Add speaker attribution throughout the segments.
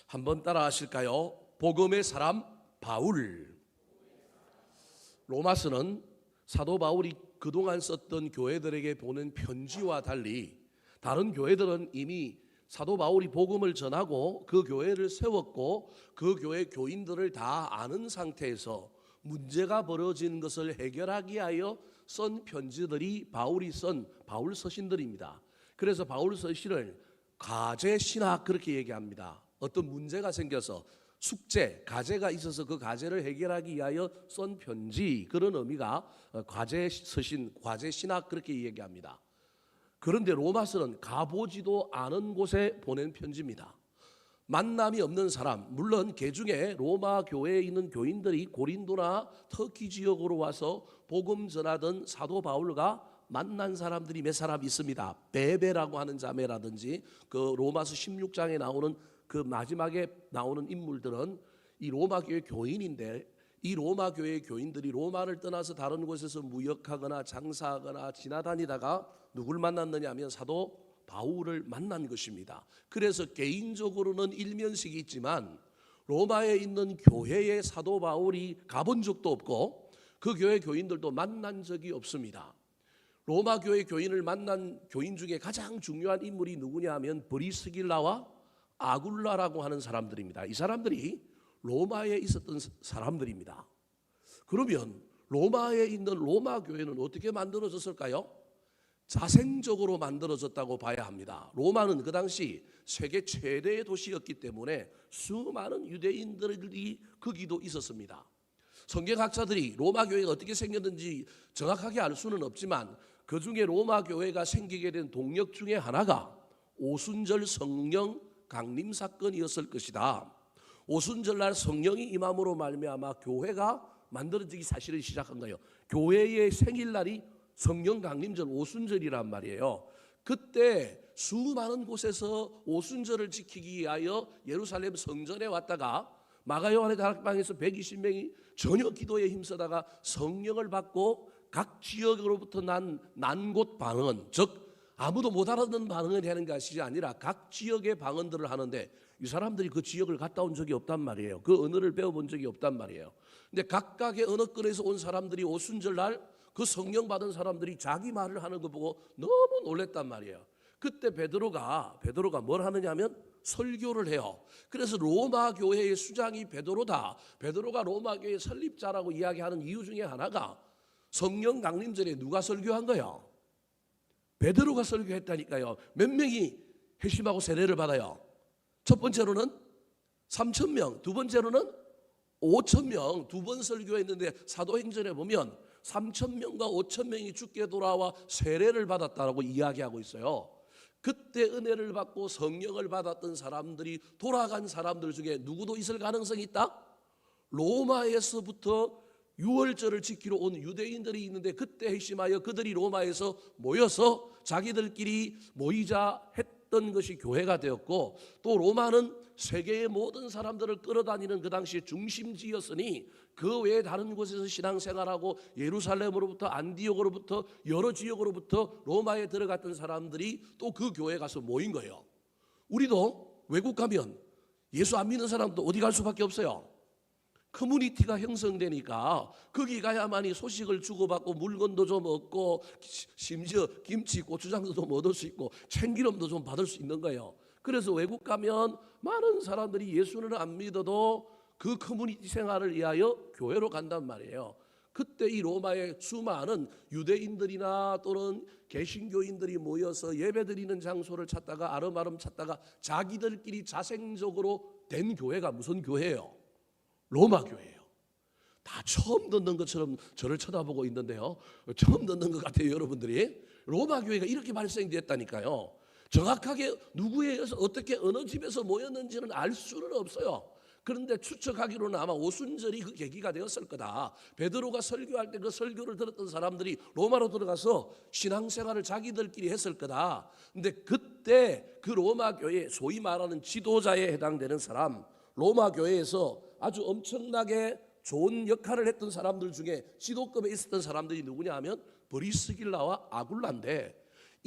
Speaker 1: 한번 따라 하실까요? 복음의 사람 바울. 로마서는 사도 바울이 그동안 썼던 교회들에게 보낸 편지와 달리 다른 교회들은 이미 사도 바울이 복음을 전하고 그 교회를 세웠고 그 교회 교인들을 다 아는 상태에서 문제가 벌어진 것을 해결하기 위하여 쓴 편지들이 바울이 쓴 바울 서신들입니다. 그래서 바울 서신을 과제 신학 그렇게 얘기합니다. 어떤 문제가 생겨서 숙제, 과제가 있어서 그 과제를 해결하기 위하여 쓴 편지, 그런 의미가 과제 서신, 과제 신학 그렇게 얘기합니다. 그런데 로마서는 가보지도 않은 곳에 보낸 편지입니다. 만남이 없는 사람, 물론 개중에 로마 교회에 있는 교인들이 고린도나 터키 지역으로 와서 복음 전하던 사도 바울과 만난 사람들이 몇 사람 있습니다. 베베라고 하는 자매라든지 그 로마서 16장에 나오는 그 마지막에 나오는 인물들은 이 로마 교회 교인인데, 이 로마 교회의 교인들이 로마를 떠나서 다른 곳에서 무역하거나 장사하거나 지나다니다가 누굴 만났느냐 하면 사도 바울을 만난 것입니다. 그래서 개인적으로는 일면식이 있지만 로마에 있는 교회에 사도 바울이 가본 적도 없고 그 교회 교인들도 만난 적이 없습니다. 로마 교회 교인을 만난 교인 중에 가장 중요한 인물이 누구냐 하면 브리스길라와 아굴라라고 하는 사람들입니다. 이 사람들이 로마에 있었던 사람들입니다. 그러면 로마에 있는 로마 교회는 어떻게 만들어졌을까요? 자생적으로 만들어졌다고 봐야 합니다. 로마는 그 당시 세계 최대의 도시였기 때문에 수많은 유대인들이 거기도 있었습니다. 성경학자들이 로마 교회가 어떻게 생겼는지 정확하게 알 수는 없지만 그 중에 로마 교회가 생기게 된 동력 중에 하나가 오순절 성령 강림 사건이었을 것이다. 오순절날 성령이 임함으로 말미암아 교회가 만들어지기 사실은 시작한 거예요. 교회의 생일날이 성령 강림절 오순절이란 말이에요. 그때 수많은 곳에서 오순절을 지키기 위하여 예루살렘 성전에 왔다가 마가 요한의 다락방에서 120명이 저녁 기도에 힘쓰다가 성령을 받고 각 지역으로부터 난 난곳 방언, 즉 아무도 못 알아듣는 방언을 하는 것이 아니라 각 지역의 방언들을 하는데 이 사람들이 그 지역을 갔다 온 적이 없단 말이에요. 그 언어를 배워본 적이 없단 말이에요. 근데 각각의 언어권에서 온 사람들이 오순절날 그 성령 받은 사람들이 자기 말을 하는 거 보고 너무 놀랬단 말이에요. 그때 베드로가 뭘 하느냐 하면 설교를 해요. 그래서 로마 교회의 수장이 베드로다. 베드로가 로마 교회 설립자라고 이야기하는 이유 중에 하나가 성령 강림절에 누가 설교한 거예요? 베드로가 설교했다니까요. 몇 명이 회심하고 세례를 받아요? 첫 번째로는 3,000명, 두 번째로는 5,000명, 두 번 설교했는데 사도행전에 보면 3,000명과 5,000명이 죽게 돌아와 세례를 받았다고 이야기하고 있어요. 그때 은혜를 받고 성령을 받았던 사람들이 돌아간 사람들 중에 누구도 있을 가능성이 있다? 로마에서부터 유월절을 지키러 온 유대인들이 있는데 그때 회심하여 그들이 로마에서 모여서 자기들끼리 모이자 했던 것이 교회가 되었고, 또 로마는 세계의 모든 사람들을 끌어다니는 그 당시의 중심지였으니 그 외에 다른 곳에서 신앙생활하고 예루살렘으로부터 안디옥으로부터 여러 지역으로부터 로마에 들어갔던 사람들이 또 그 교회에 가서 모인 거예요. 우리도 외국 가면 예수 안 믿는 사람도 어디 갈 수밖에 없어요. 커뮤니티가 형성되니까 거기 가야만이 소식을 주고받고 물건도 좀 얻고 심지어 김치, 고추장도 좀 얻을 수 있고 참기름도 좀 받을 수 있는 거예요. 그래서 외국 가면 많은 사람들이 예수는 안 믿어도 그 커뮤니티 생활을 위하여 교회로 간단 말이에요. 그때 이 로마의 수많은 유대인들이나 또는 개신교인들이 모여서 예배드리는 장소를 찾다가 아름아름 찾다가 자기들끼리 자생적으로 된 교회가 무슨 교회예요? 로마 교회예요. 다 처음 듣는 것처럼 저를 쳐다보고 있는데요. 처음 듣는 것 같아요, 여러분들이. 로마 교회가 이렇게 발생됐다니까요. 정확하게 누구에 의해서 어떻게 어느 집에서 모였는지는 알 수는 없어요. 그런데 추측하기로는 아마 오순절이 그 계기가 되었을 거다. 베드로가 설교할 때 그 설교를 들었던 사람들이 로마로 들어가서 신앙생활을 자기들끼리 했을 거다. 근데 그때 그 로마 교회 소위 말하는 지도자에 해당되는 사람, 로마 교회에서 아주 엄청나게 좋은 역할을 했던 사람들 중에 지도급에 있었던 사람들이 누구냐 하면 브리스길라와 아굴라인데,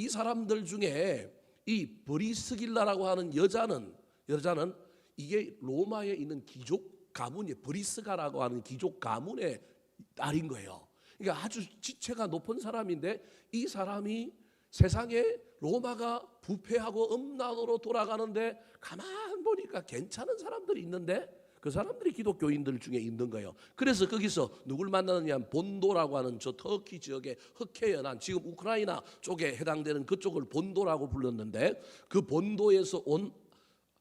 Speaker 1: 이 사람들 중에 이 브리스길라라고 하는 여자는 이게 로마에 있는 귀족 가문이 브리스가라고 하는 귀족 가문의 딸인 거예요. 그러니까 아주 지체가 높은 사람인데 이 사람이 세상에 로마가 부패하고 음란으로 돌아가는데 가만 보니까 괜찮은 사람들이 있는데 그 사람들이 기독교인들 중에 있는 거예요. 그래서 거기서 누굴 만나느냐 하면 본도라고 하는 저 터키 지역의 흑해연안, 지금 우크라이나 쪽에 해당되는 그쪽을 본도라고 불렀는데 그 본도에서 온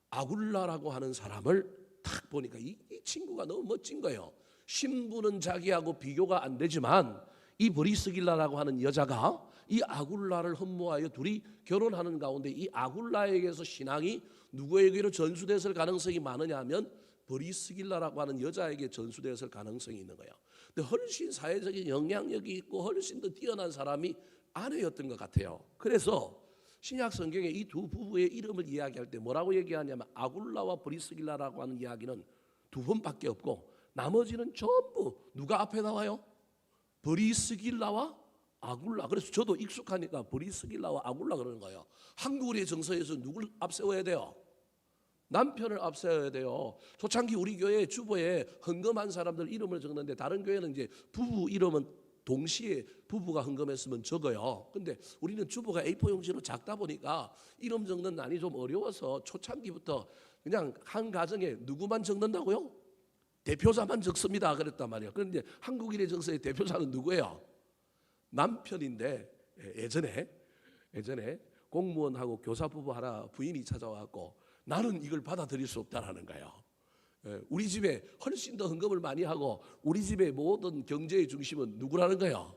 Speaker 1: 아굴라라고 하는 사람을 딱 보니까 이 친구가 너무 멋진 거예요. 신부는 자기하고 비교가 안 되지만 이 브리스길라라고 하는 여자가 이 아굴라를 흠모하여 둘이 결혼하는 가운데 이 아굴라에게서 신앙이 누구에게로 전수됐을 가능성이 많으냐 하면 브리스길라라고 하는 여자에게 전수되었을 가능성이 있는 거예요. 근데 훨씬 사회적인 영향력이 있고 훨씬 더 뛰어난 사람이 아내였던 것 같아요. 그래서 신약 성경에 이 두 부부의 이름을 이야기할 때 뭐라고 얘기하냐면 아굴라와 브리스길라라고 하는 이야기는 두 번밖에 없고 나머지는 전부 누가 앞에 나와요? 브리스길라와 아굴라. 그래서 저도 익숙하니까 브리스길라와 아굴라 그러는 거예요. 한국의 정서에서 누굴 앞세워야 돼요? 남편을 앞세워야 돼요. 초창기 우리 교회 주보에 헌금한 사람들 이름을 적는데 다른 교회는 이제 부부 이름은 동시에 부부가 헌금했으면 적어요. 근데 우리는 주보가 A4 용지로 작다 보니까 이름 적는 난이 좀 어려워서 초창기부터 그냥 한 가정에 누구만 적는다고요? 대표자만 적습니다. 그랬단 말이에요. 그런데 한국인의 정서의 대표자는 누구예요? 남편인데 예전에 공무원하고 교사 부부 하나 부인이 찾아와갖고 나는 이걸 받아들일 수 없다라는 거예요. 우리 집에 훨씬 더 헌금을 많이 하고 우리 집의 모든 경제의 중심은 누구라는 거예요?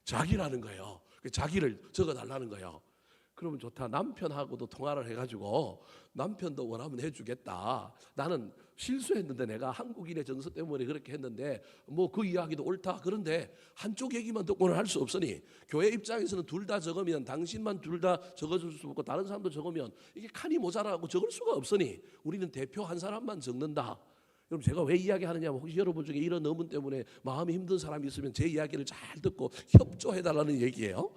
Speaker 1: 자기라는 거예요. 자기를 적어달라는 거예요. 그러면 좋다. 남편하고도 통화를 해가지고 남편도 원하면 해주겠다. 나는 실수했는데 내가 한국인의 정서 때문에 그렇게 했는데 뭐 그 이야기도 옳다. 그런데 한쪽 얘기만 듣고는 할 수 없으니 교회 입장에서는 둘 다 적으면 당신만 둘 다 적어줄 수 없고 다른 사람도 적으면 이게 칸이 모자라고 적을 수가 없으니 우리는 대표 한 사람만 적는다. 그럼 제가 왜 이야기하느냐면 혹시 여러분 중에 이런 의문 때문에 마음이 힘든 사람이 있으면 제 이야기를 잘 듣고 협조해달라는 얘기예요.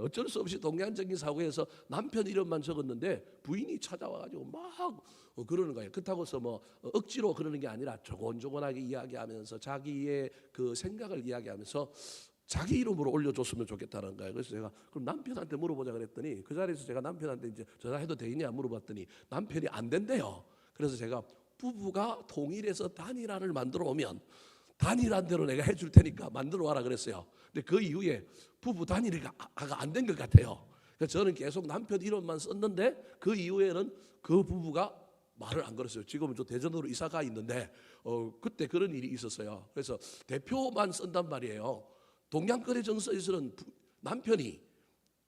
Speaker 1: 어쩔 수 없이 동양적인 사고에서 남편 이름만 적었는데 부인이 찾아와가지고 막 그러는 거예요. 그렇다고서 뭐 억지로 그러는 게 아니라 조곤조곤하게 이야기하면서 자기의 그 생각을 이야기하면서 자기 이름으로 올려줬으면 좋겠다는 거예요. 그래서 제가 그럼 남편한테 물어보자 그랬더니 그 자리에서 제가 남편한테 이제 전화해도 되겠냐 물어봤더니 남편이 안 된대요. 그래서 제가 부부가 통일해서 단일화를 만들어 오면 단일화대로 내가 해줄 테니까 만들어 와라 그랬어요. 근데 그 이후에 부부 단일화가 안 된 것 같아요. 그래서 저는 계속 남편 이름만 썼는데 그 이후에는 그 부부가 말을 안 걸었어요. 지금은 저 대전으로 이사가 있는데 그때 그런 일이 있었어요. 그래서 대표만 쓴단 말이에요. 동양권의 정서에서는 남편이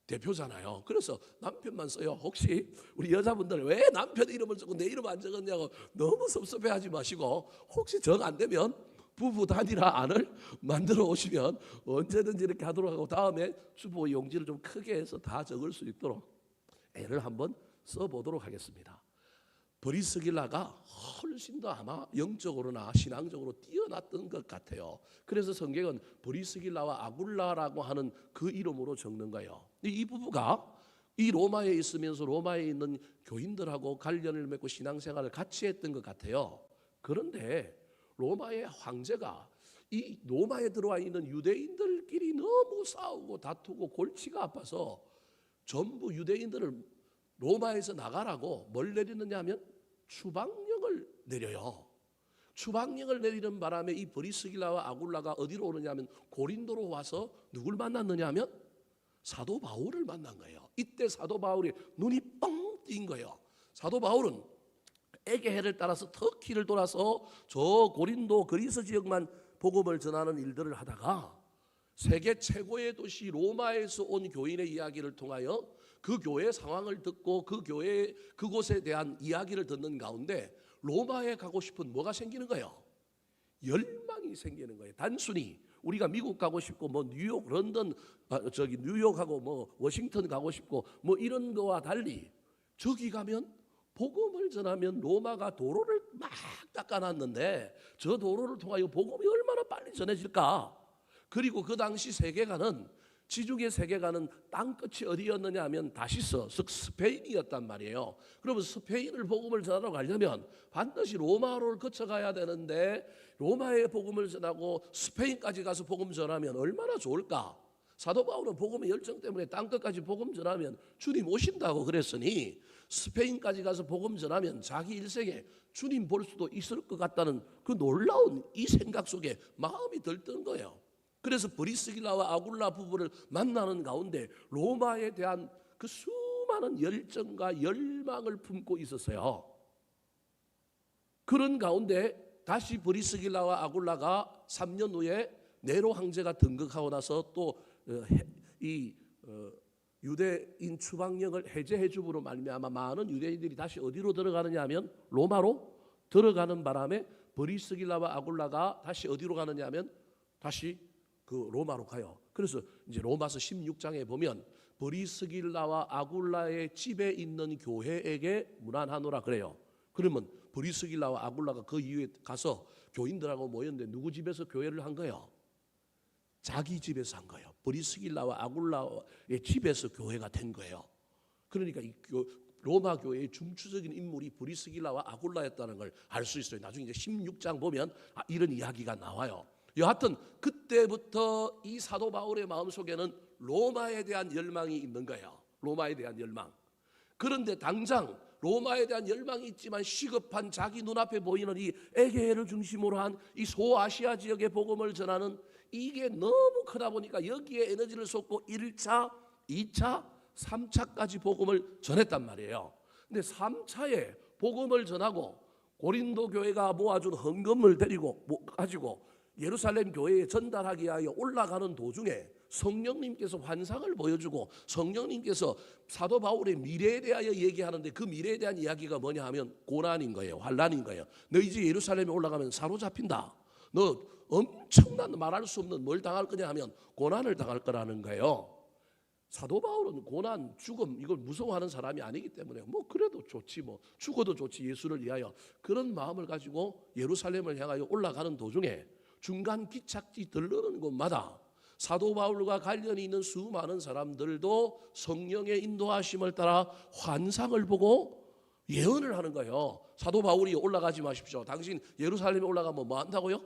Speaker 1: 대표잖아요. 그래서 남편만 써요. 혹시 우리 여자분들 왜 남편 이름을 적고 내 이름 안 적었냐고 너무 섭섭해하지 마시고 혹시 정 안 되면 부부 단일화 안을 만들어 오시면 언제든지 이렇게 하도록 하고 다음에 주보 용지를 좀 크게 해서 다 적을 수 있도록 애를 한번 써보도록 하겠습니다. 브리스길라가 훨씬 더 아마 영적으로나 신앙적으로 뛰어났던 것 같아요. 그래서 성경은 브리스길라와 아굴라라고 하는 그 이름으로 적는 거예요. 이 부부가 이 로마에 있으면서 로마에 있는 교인들하고 관련을 맺고 신앙생활을 같이 했던 것 같아요. 그런데 로마의 황제가 이 로마에 들어와 있는 유대인들끼리 너무 싸우고 다투고 골치가 아파서 전부 유대인들을 로마에서 나가라고 뭘 내리느냐 하면 추방령을 내려요. 추방령을 내리는 바람에 이 브리스길라와 아굴라가 어디로 오느냐 하면 고린도로 와서 누굴 만났느냐 하면 사도 바울을 만난 거예요. 이때 사도 바울이 눈이 뻥 띈 거예요. 사도 바울은 에게해를 따라서 터키를 돌아서 저 고린도 그리스 지역만 복음을 전하는 일들을 하다가 세계 최고의 도시 로마에서 온 교인의 이야기를 통하여 그 교회 상황을 듣고 그 교회 그곳에 대한 이야기를 듣는 가운데 로마에 가고 싶은 뭐가 생기는 거예요? 열망이 생기는 거예요. 단순히 우리가 미국 가고 싶고 뭐 뉴욕, 런던, 뉴욕하고 뭐 워싱턴 가고 싶고 뭐 이런 거와 달리 저기 가면 복음을 전하면 로마가 도로를 막 닦아놨는데 저 도로를 통하여 복음이 얼마나 빨리 전해질까? 그리고 그 당시 세계관은 지중해 세계가는 땅끝이 어디였느냐 하면 다시스, 즉 스페인이었단 말이에요. 그러면 스페인을 복음을 전하러 가려면 반드시 로마로를 거쳐가야 되는데 로마에 복음을 전하고 스페인까지 가서 복음 전하면 얼마나 좋을까? 사도 바울은 복음의 열정 때문에 땅끝까지 복음 전하면 주님 오신다고 그랬으니 스페인까지 가서 복음 전하면 자기 일생에 주님 볼 수도 있을 것 같다는 그 놀라운 이 생각 속에 마음이 들뜬 거예요. 그래서 브리스길라와 아굴라 부부를 만나는 가운데 로마에 대한 그 수많은 열정과 열망을 품고 있었어요. 그런 가운데 다시 브리스길라와 아굴라가 3년 후에 네로 황제가 등극하고 나서 또 유대인 추방령을 해제해 줌으로 말미암아 많은 유대인들이 다시 어디로 들어가느냐 하면 로마로 들어가는 바람에 브리스길라와 아굴라가 다시 어디로 가느냐 하면 다시 그 로마로 가요. 그래서 이제 로마서 16장에 보면 브리스길라와 아굴라의 집에 있는 교회에게 문안하노라 그래요. 그러면 브리스길라와 아굴라가 그 이후에 가서 교인들하고 모였는데 누구 집에서 교회를 한 거예요? 자기 집에서 한 거예요. 브리스길라와 아굴라의 집에서 교회가 된 거예요. 그러니까 이 로마 교회의 중추적인 인물이 브리스길라와 아굴라였다는 걸 알 수 있어요. 나중에 이제 16장 보면 이런 이야기가 나와요. 여하튼 그때부터 이 사도 바울의 마음속에는 로마에 대한 열망이 있는 거예요. 로마에 대한 열망. 그런데 당장 로마에 대한 열망이 있지만 시급한 자기 눈앞에 보이는 이 에게해를 중심으로 한 이 소아시아 지역의 복음을 전하는 이게 너무 크다 보니까 여기에 에너지를 쏟고 1차, 2차, 3차까지 복음을 전했단 말이에요. 근데 3차에 복음을 전하고 고린도 교회가 모아준 헌금을 가지고 예루살렘 교회에 전달하기 위하여 올라가는 도중에 성령님께서 환상을 보여주고 성령님께서 사도 바울의 미래에 대하여 얘기하는데 그 미래에 대한 이야기가 뭐냐 하면 고난인 거예요. 환난인 거예요. 너 이제 예루살렘에 올라가면 사로잡힌다. 너 엄청난 말할 수 없는 뭘 당할 거냐 하면 고난을 당할 거라는 거예요. 사도 바울은 고난, 죽음 이걸 무서워하는 사람이 아니기 때문에 뭐 그래도 좋지 뭐 죽어도 좋지 예수를 위하여 그런 마음을 가지고 예루살렘을 향하여 올라가는 도중에 중간 기착지 들르는 곳마다 사도 바울과 관련이 있는 수많은 사람들도 성령의 인도하심을 따라 환상을 보고 예언을 하는 거예요. 사도 바울이 올라가지 마십시오. 당신 예루살렘에 올라가면 뭐 한다고요?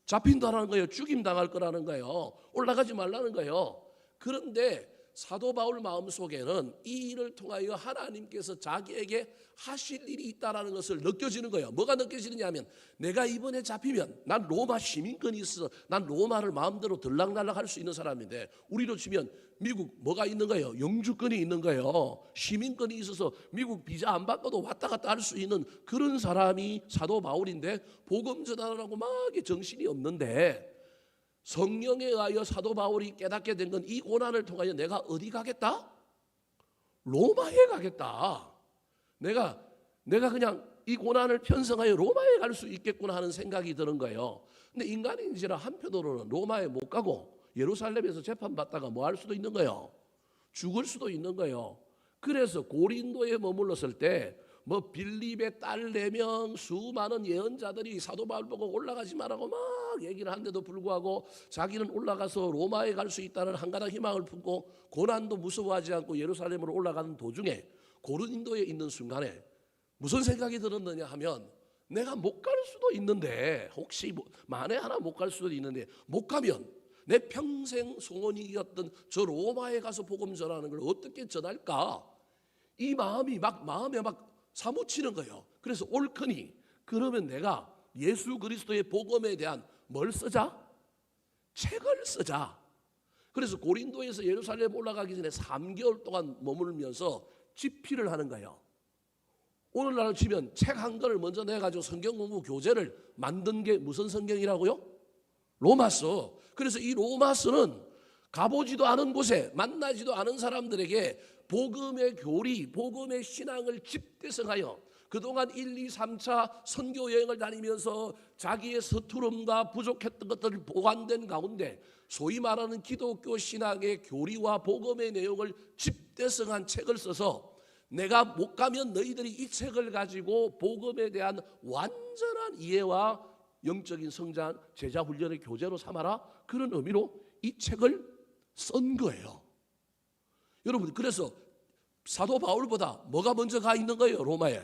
Speaker 1: 잡힌다라는 거예요. 죽임 당할 거라는 거예요. 올라가지 말라는 거예요. 그런데 사도 바울 마음속에는 이 일을 통하여 하나님께서 자기에게 하실 일이 있다는 것을 느껴지는 거예요. 뭐가 느껴지느냐 하면 내가 이번에 잡히면 난 로마 시민권이 있어. 난 로마를 마음대로 들락날락 할 수 있는 사람인데 우리로 치면 미국 뭐가 있는 거예요? 영주권이 있는 거예요. 시민권이 있어서 미국 비자 안 받고도 왔다 갔다 할 수 있는 그런 사람이 사도 바울인데 복음 전하라고 막 정신이 없는데 성령에 의하여 사도 바울이 깨닫게 된 건 이 고난을 통하여 내가 어디 가겠다? 로마에 가겠다. 내가 그냥 이 고난을 편성하여 로마에 갈 수 있겠구나 하는 생각이 드는 거예요. 근데 인간인지라 한편으로는 로마에 못 가고 예루살렘에서 재판받다가 뭐 할 수도 있는 거예요. 죽을 수도 있는 거예요. 그래서 고린도에 머물렀을 때 뭐 빌립의 딸 4명 수많은 예언자들이 사도 바울 보고 올라가지 말라고 막 얘기를 한데도 불구하고 자기는 올라가서 로마에 갈 수 있다는 한가닥 희망을 품고 고난도 무서워하지 않고 예루살렘으로 올라가는 도중에 고린도에 있는 순간에 무슨 생각이 들었느냐 하면 내가 못 갈 수도 있는데 혹시 만에 하나 못 갈 수도 있는데 못 가면 내 평생 소원이었던 저 로마에 가서 복음 전하는 걸 어떻게 전할까? 이 마음에 막 사무치는 거예요. 그래서 옳거니 그러면 내가 예수 그리스도의 복음에 대한 뭘 쓰자? 책을 쓰자. 그래서 고린도에서 예루살렘 올라가기 전에 3개월 동안 머물면서 집필을 하는 거예요. 오늘날 치면 책 한 권을 먼저 내가지고 성경 공부 교재를 만든 게 무슨 성경이라고요? 로마서. 그래서 이 로마서는 가보지도 않은 곳에 만나지도 않은 사람들에게 복음의 교리, 복음의 신앙을 집대성하여 그동안 1, 2, 3차 선교 여행을 다니면서 자기의 서투름과 부족했던 것들을 보완된 가운데 소위 말하는 기독교 신앙의 교리와 복음의 내용을 집대성한 책을 써서 내가 못 가면 너희들이 이 책을 가지고 복음에 대한 완전한 이해와 영적인 성장, 제자 훈련의 교재로 삼아라. 그런 의미로 이 책을 쓴 거예요. 여러분, 그래서 사도 바울보다 뭐가 먼저 가 있는 거예요? 로마에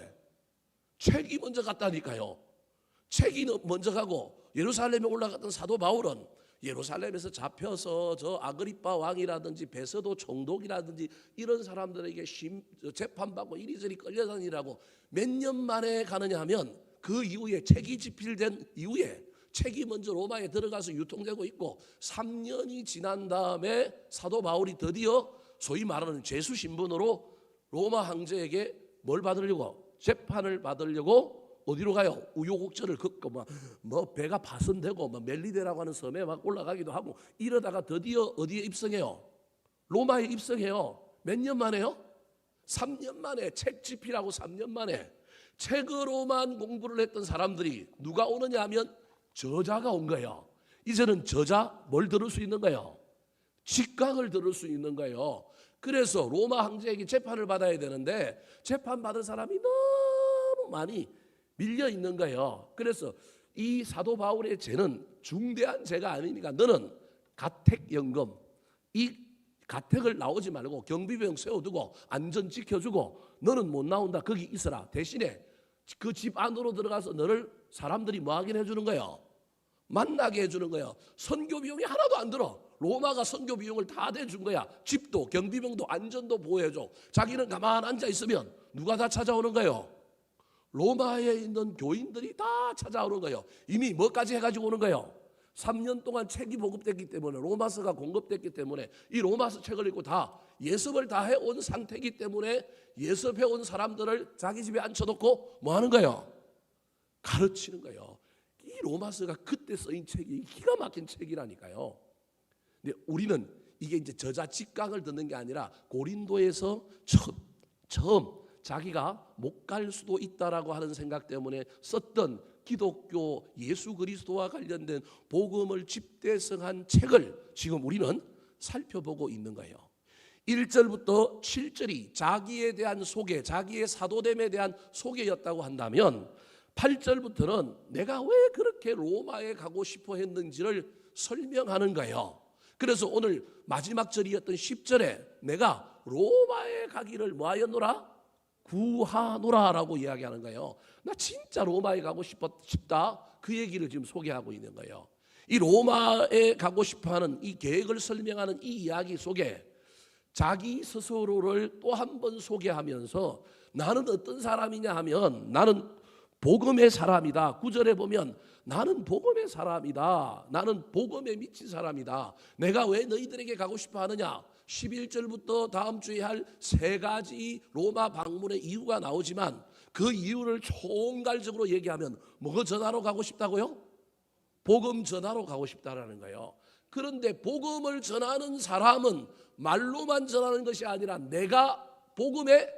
Speaker 1: 책이 먼저 갔다니까요. 책이 먼저 가고 예루살렘에 올라갔던 사도 바울은 예루살렘에서 잡혀서 저 아그리빠 왕이라든지 베서도 총독이라든지 이런 사람들에게 재판받고 이리저리 끌려다니라고 몇 년 만에 가느냐 하면 그 이후에 책이 집필된 이후에 책이 먼저 로마에 들어가서 유통되고 있고 3년이 지난 다음에 사도 바울이 드디어 소위 말하는 죄수 신분으로 로마 황제에게 뭘 받으려고? 재판을 받으려고 어디로 가요? 우여곡절을 긋고 뭐 배가 파손되고 멜리데라고 하는 섬에 막 올라가기도 하고 이러다가 드디어 어디에 입성해요? 로마에 입성해요. 몇 년 만에요? 3년 만에. 책 집필하고 3년 만에. 책으로만 공부를 했던 사람들이 누가 오느냐 하면 저자가 온 거예요. 이제는 저자 뭘 들을 수 있는 거예요? 직강을 들을 수 있는 거예요. 그래서 로마 황제에게 재판을 받아야 되는데 재판받을 사람이 너무 많이 밀려 있는 거예요. 그래서 이 사도 바울의 죄는 중대한 죄가 아니니까 너는 가택연금, 이 가택을 나오지 말고 경비병 세워두고 안전 지켜주고 너는 못 나온다. 거기 있어라. 대신에 그 집 안으로 들어가서 너를 사람들이 뭐 하긴 해주는 거예요? 만나게 해주는 거예요. 선교 비용이 하나도 안 들어. 로마가 선교 비용을 다 대준 거야. 집도 경비병도 안전도 보호해줘. 자기는 가만 앉아 있으면 누가 다 찾아오는 거예요? 로마에 있는 교인들이 다 찾아오는 거예요. 이미 뭐까지 해가지고 오는 거예요? 3년 동안 책이 보급됐기 때문에 로마서가 공급됐기 때문에 이 로마서 책을 읽고 다 예습을 다 해온 상태이기 때문에 예습해온 사람들을 자기 집에 앉혀놓고 뭐 하는 거예요? 가르치는 거예요. 이 로마서가 그때 쓰인 책이 기가 막힌 책이라니까요. 근데 우리는 이게 이제 저자 직강을 듣는 게 아니라 고린도에서 처음 자기가 못 갈 수도 있다라고 하는 생각 때문에 썼던 기독교 예수 그리스도와 관련된 복음을 집대성한 책을 지금 우리는 살펴보고 있는 거예요. 1절부터 7절이 자기에 대한 소개, 자기의 사도됨에 대한 소개였다고 한다면 8절부터는 내가 왜 그렇게 로마에 가고 싶어 했는지를 설명하는 거예요. 그래서 오늘 마지막 절이었던 10절에 내가 로마에 가기를 뭐 하였노라? 구하노라라고 이야기하는 거예요. 나 진짜 로마에 가고 싶다. 그 얘기를 지금 소개하고 있는 거예요. 이 로마에 가고 싶어하는 이 계획을 설명하는 이 이야기 속에 자기 스스로를 또 한 번 소개하면서 나는 어떤 사람이냐 하면 나는 복음의 사람이다. 9절에 보면 나는 복음의 사람이다. 나는 복음에 미친 사람이다. 내가 왜 너희들에게 가고 싶어 하느냐? 11절부터 다음 주에 할 세 가지 로마 방문의 이유가 나오지만 그 이유를 총괄적으로 얘기하면 뭐 전하러 가고 싶다고요? 복음 전하러 가고 싶다라는 거예요. 그런데 복음을 전하는 사람은 말로만 전하는 것이 아니라 내가 복음의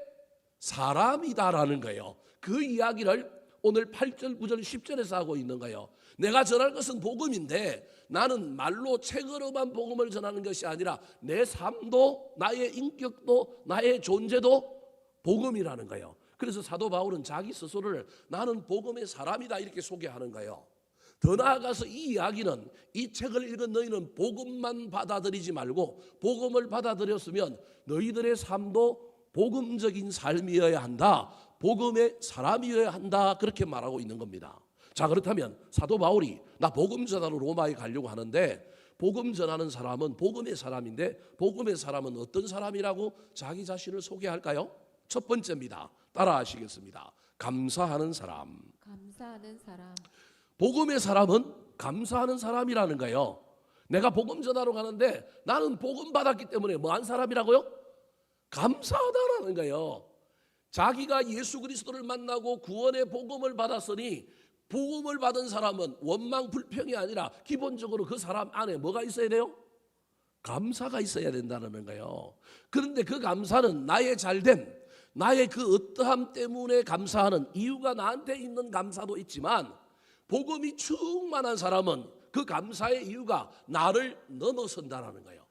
Speaker 1: 사람이다라는 거예요. 그 이야기를 오늘 8절, 9절, 10절에서 하고 있는 거예요. 내가 전할 것은 복음인데 나는 말로 책으로만 복음을 전하는 것이 아니라 내 삶도 나의 인격도 나의 존재도 복음이라는 거예요. 그래서 사도 바울은 자기 스스로를 나는 복음의 사람이다 이렇게 소개하는 거예요. 더 나아가서 이 이야기는 이 책을 읽은 너희는 복음만 받아들이지 말고 복음을 받아들였으면 너희들의 삶도 복음적인 삶이어야 한다. 복음의 사람이어야 한다. 그렇게 말하고 있는 겁니다. 자, 그렇다면 사도 바울이 나 복음 전하러 로마에 가려고 하는데 복음 전하는 사람은 복음의 사람인데 복음의 사람은 어떤 사람이라고 자기 자신을 소개할까요? 첫 번째입니다. 따라 하시겠습니다. 감사하는 사람.
Speaker 2: 감사하는 사람.
Speaker 1: 복음의 사람은 감사하는 사람이라는 거예요. 내가 복음 전하러 가는데 나는 복음 받았기 때문에 뭐 한 사람이라고요? 감사하다라는 거예요. 자기가 예수 그리스도를 만나고 구원의 복음을 받았으니 복음을 받은 사람은 원망 불평이 아니라 기본적으로 그 사람 안에 뭐가 있어야 돼요? 감사가 있어야 된다는 거예요. 그런데 그 감사는 나의 잘됨, 나의 그 어떠함 때문에 감사하는 이유가 나한테 있는 감사도 있지만 복음이 충만한 사람은 그 감사의 이유가 나를 넘어선다라는 거예요.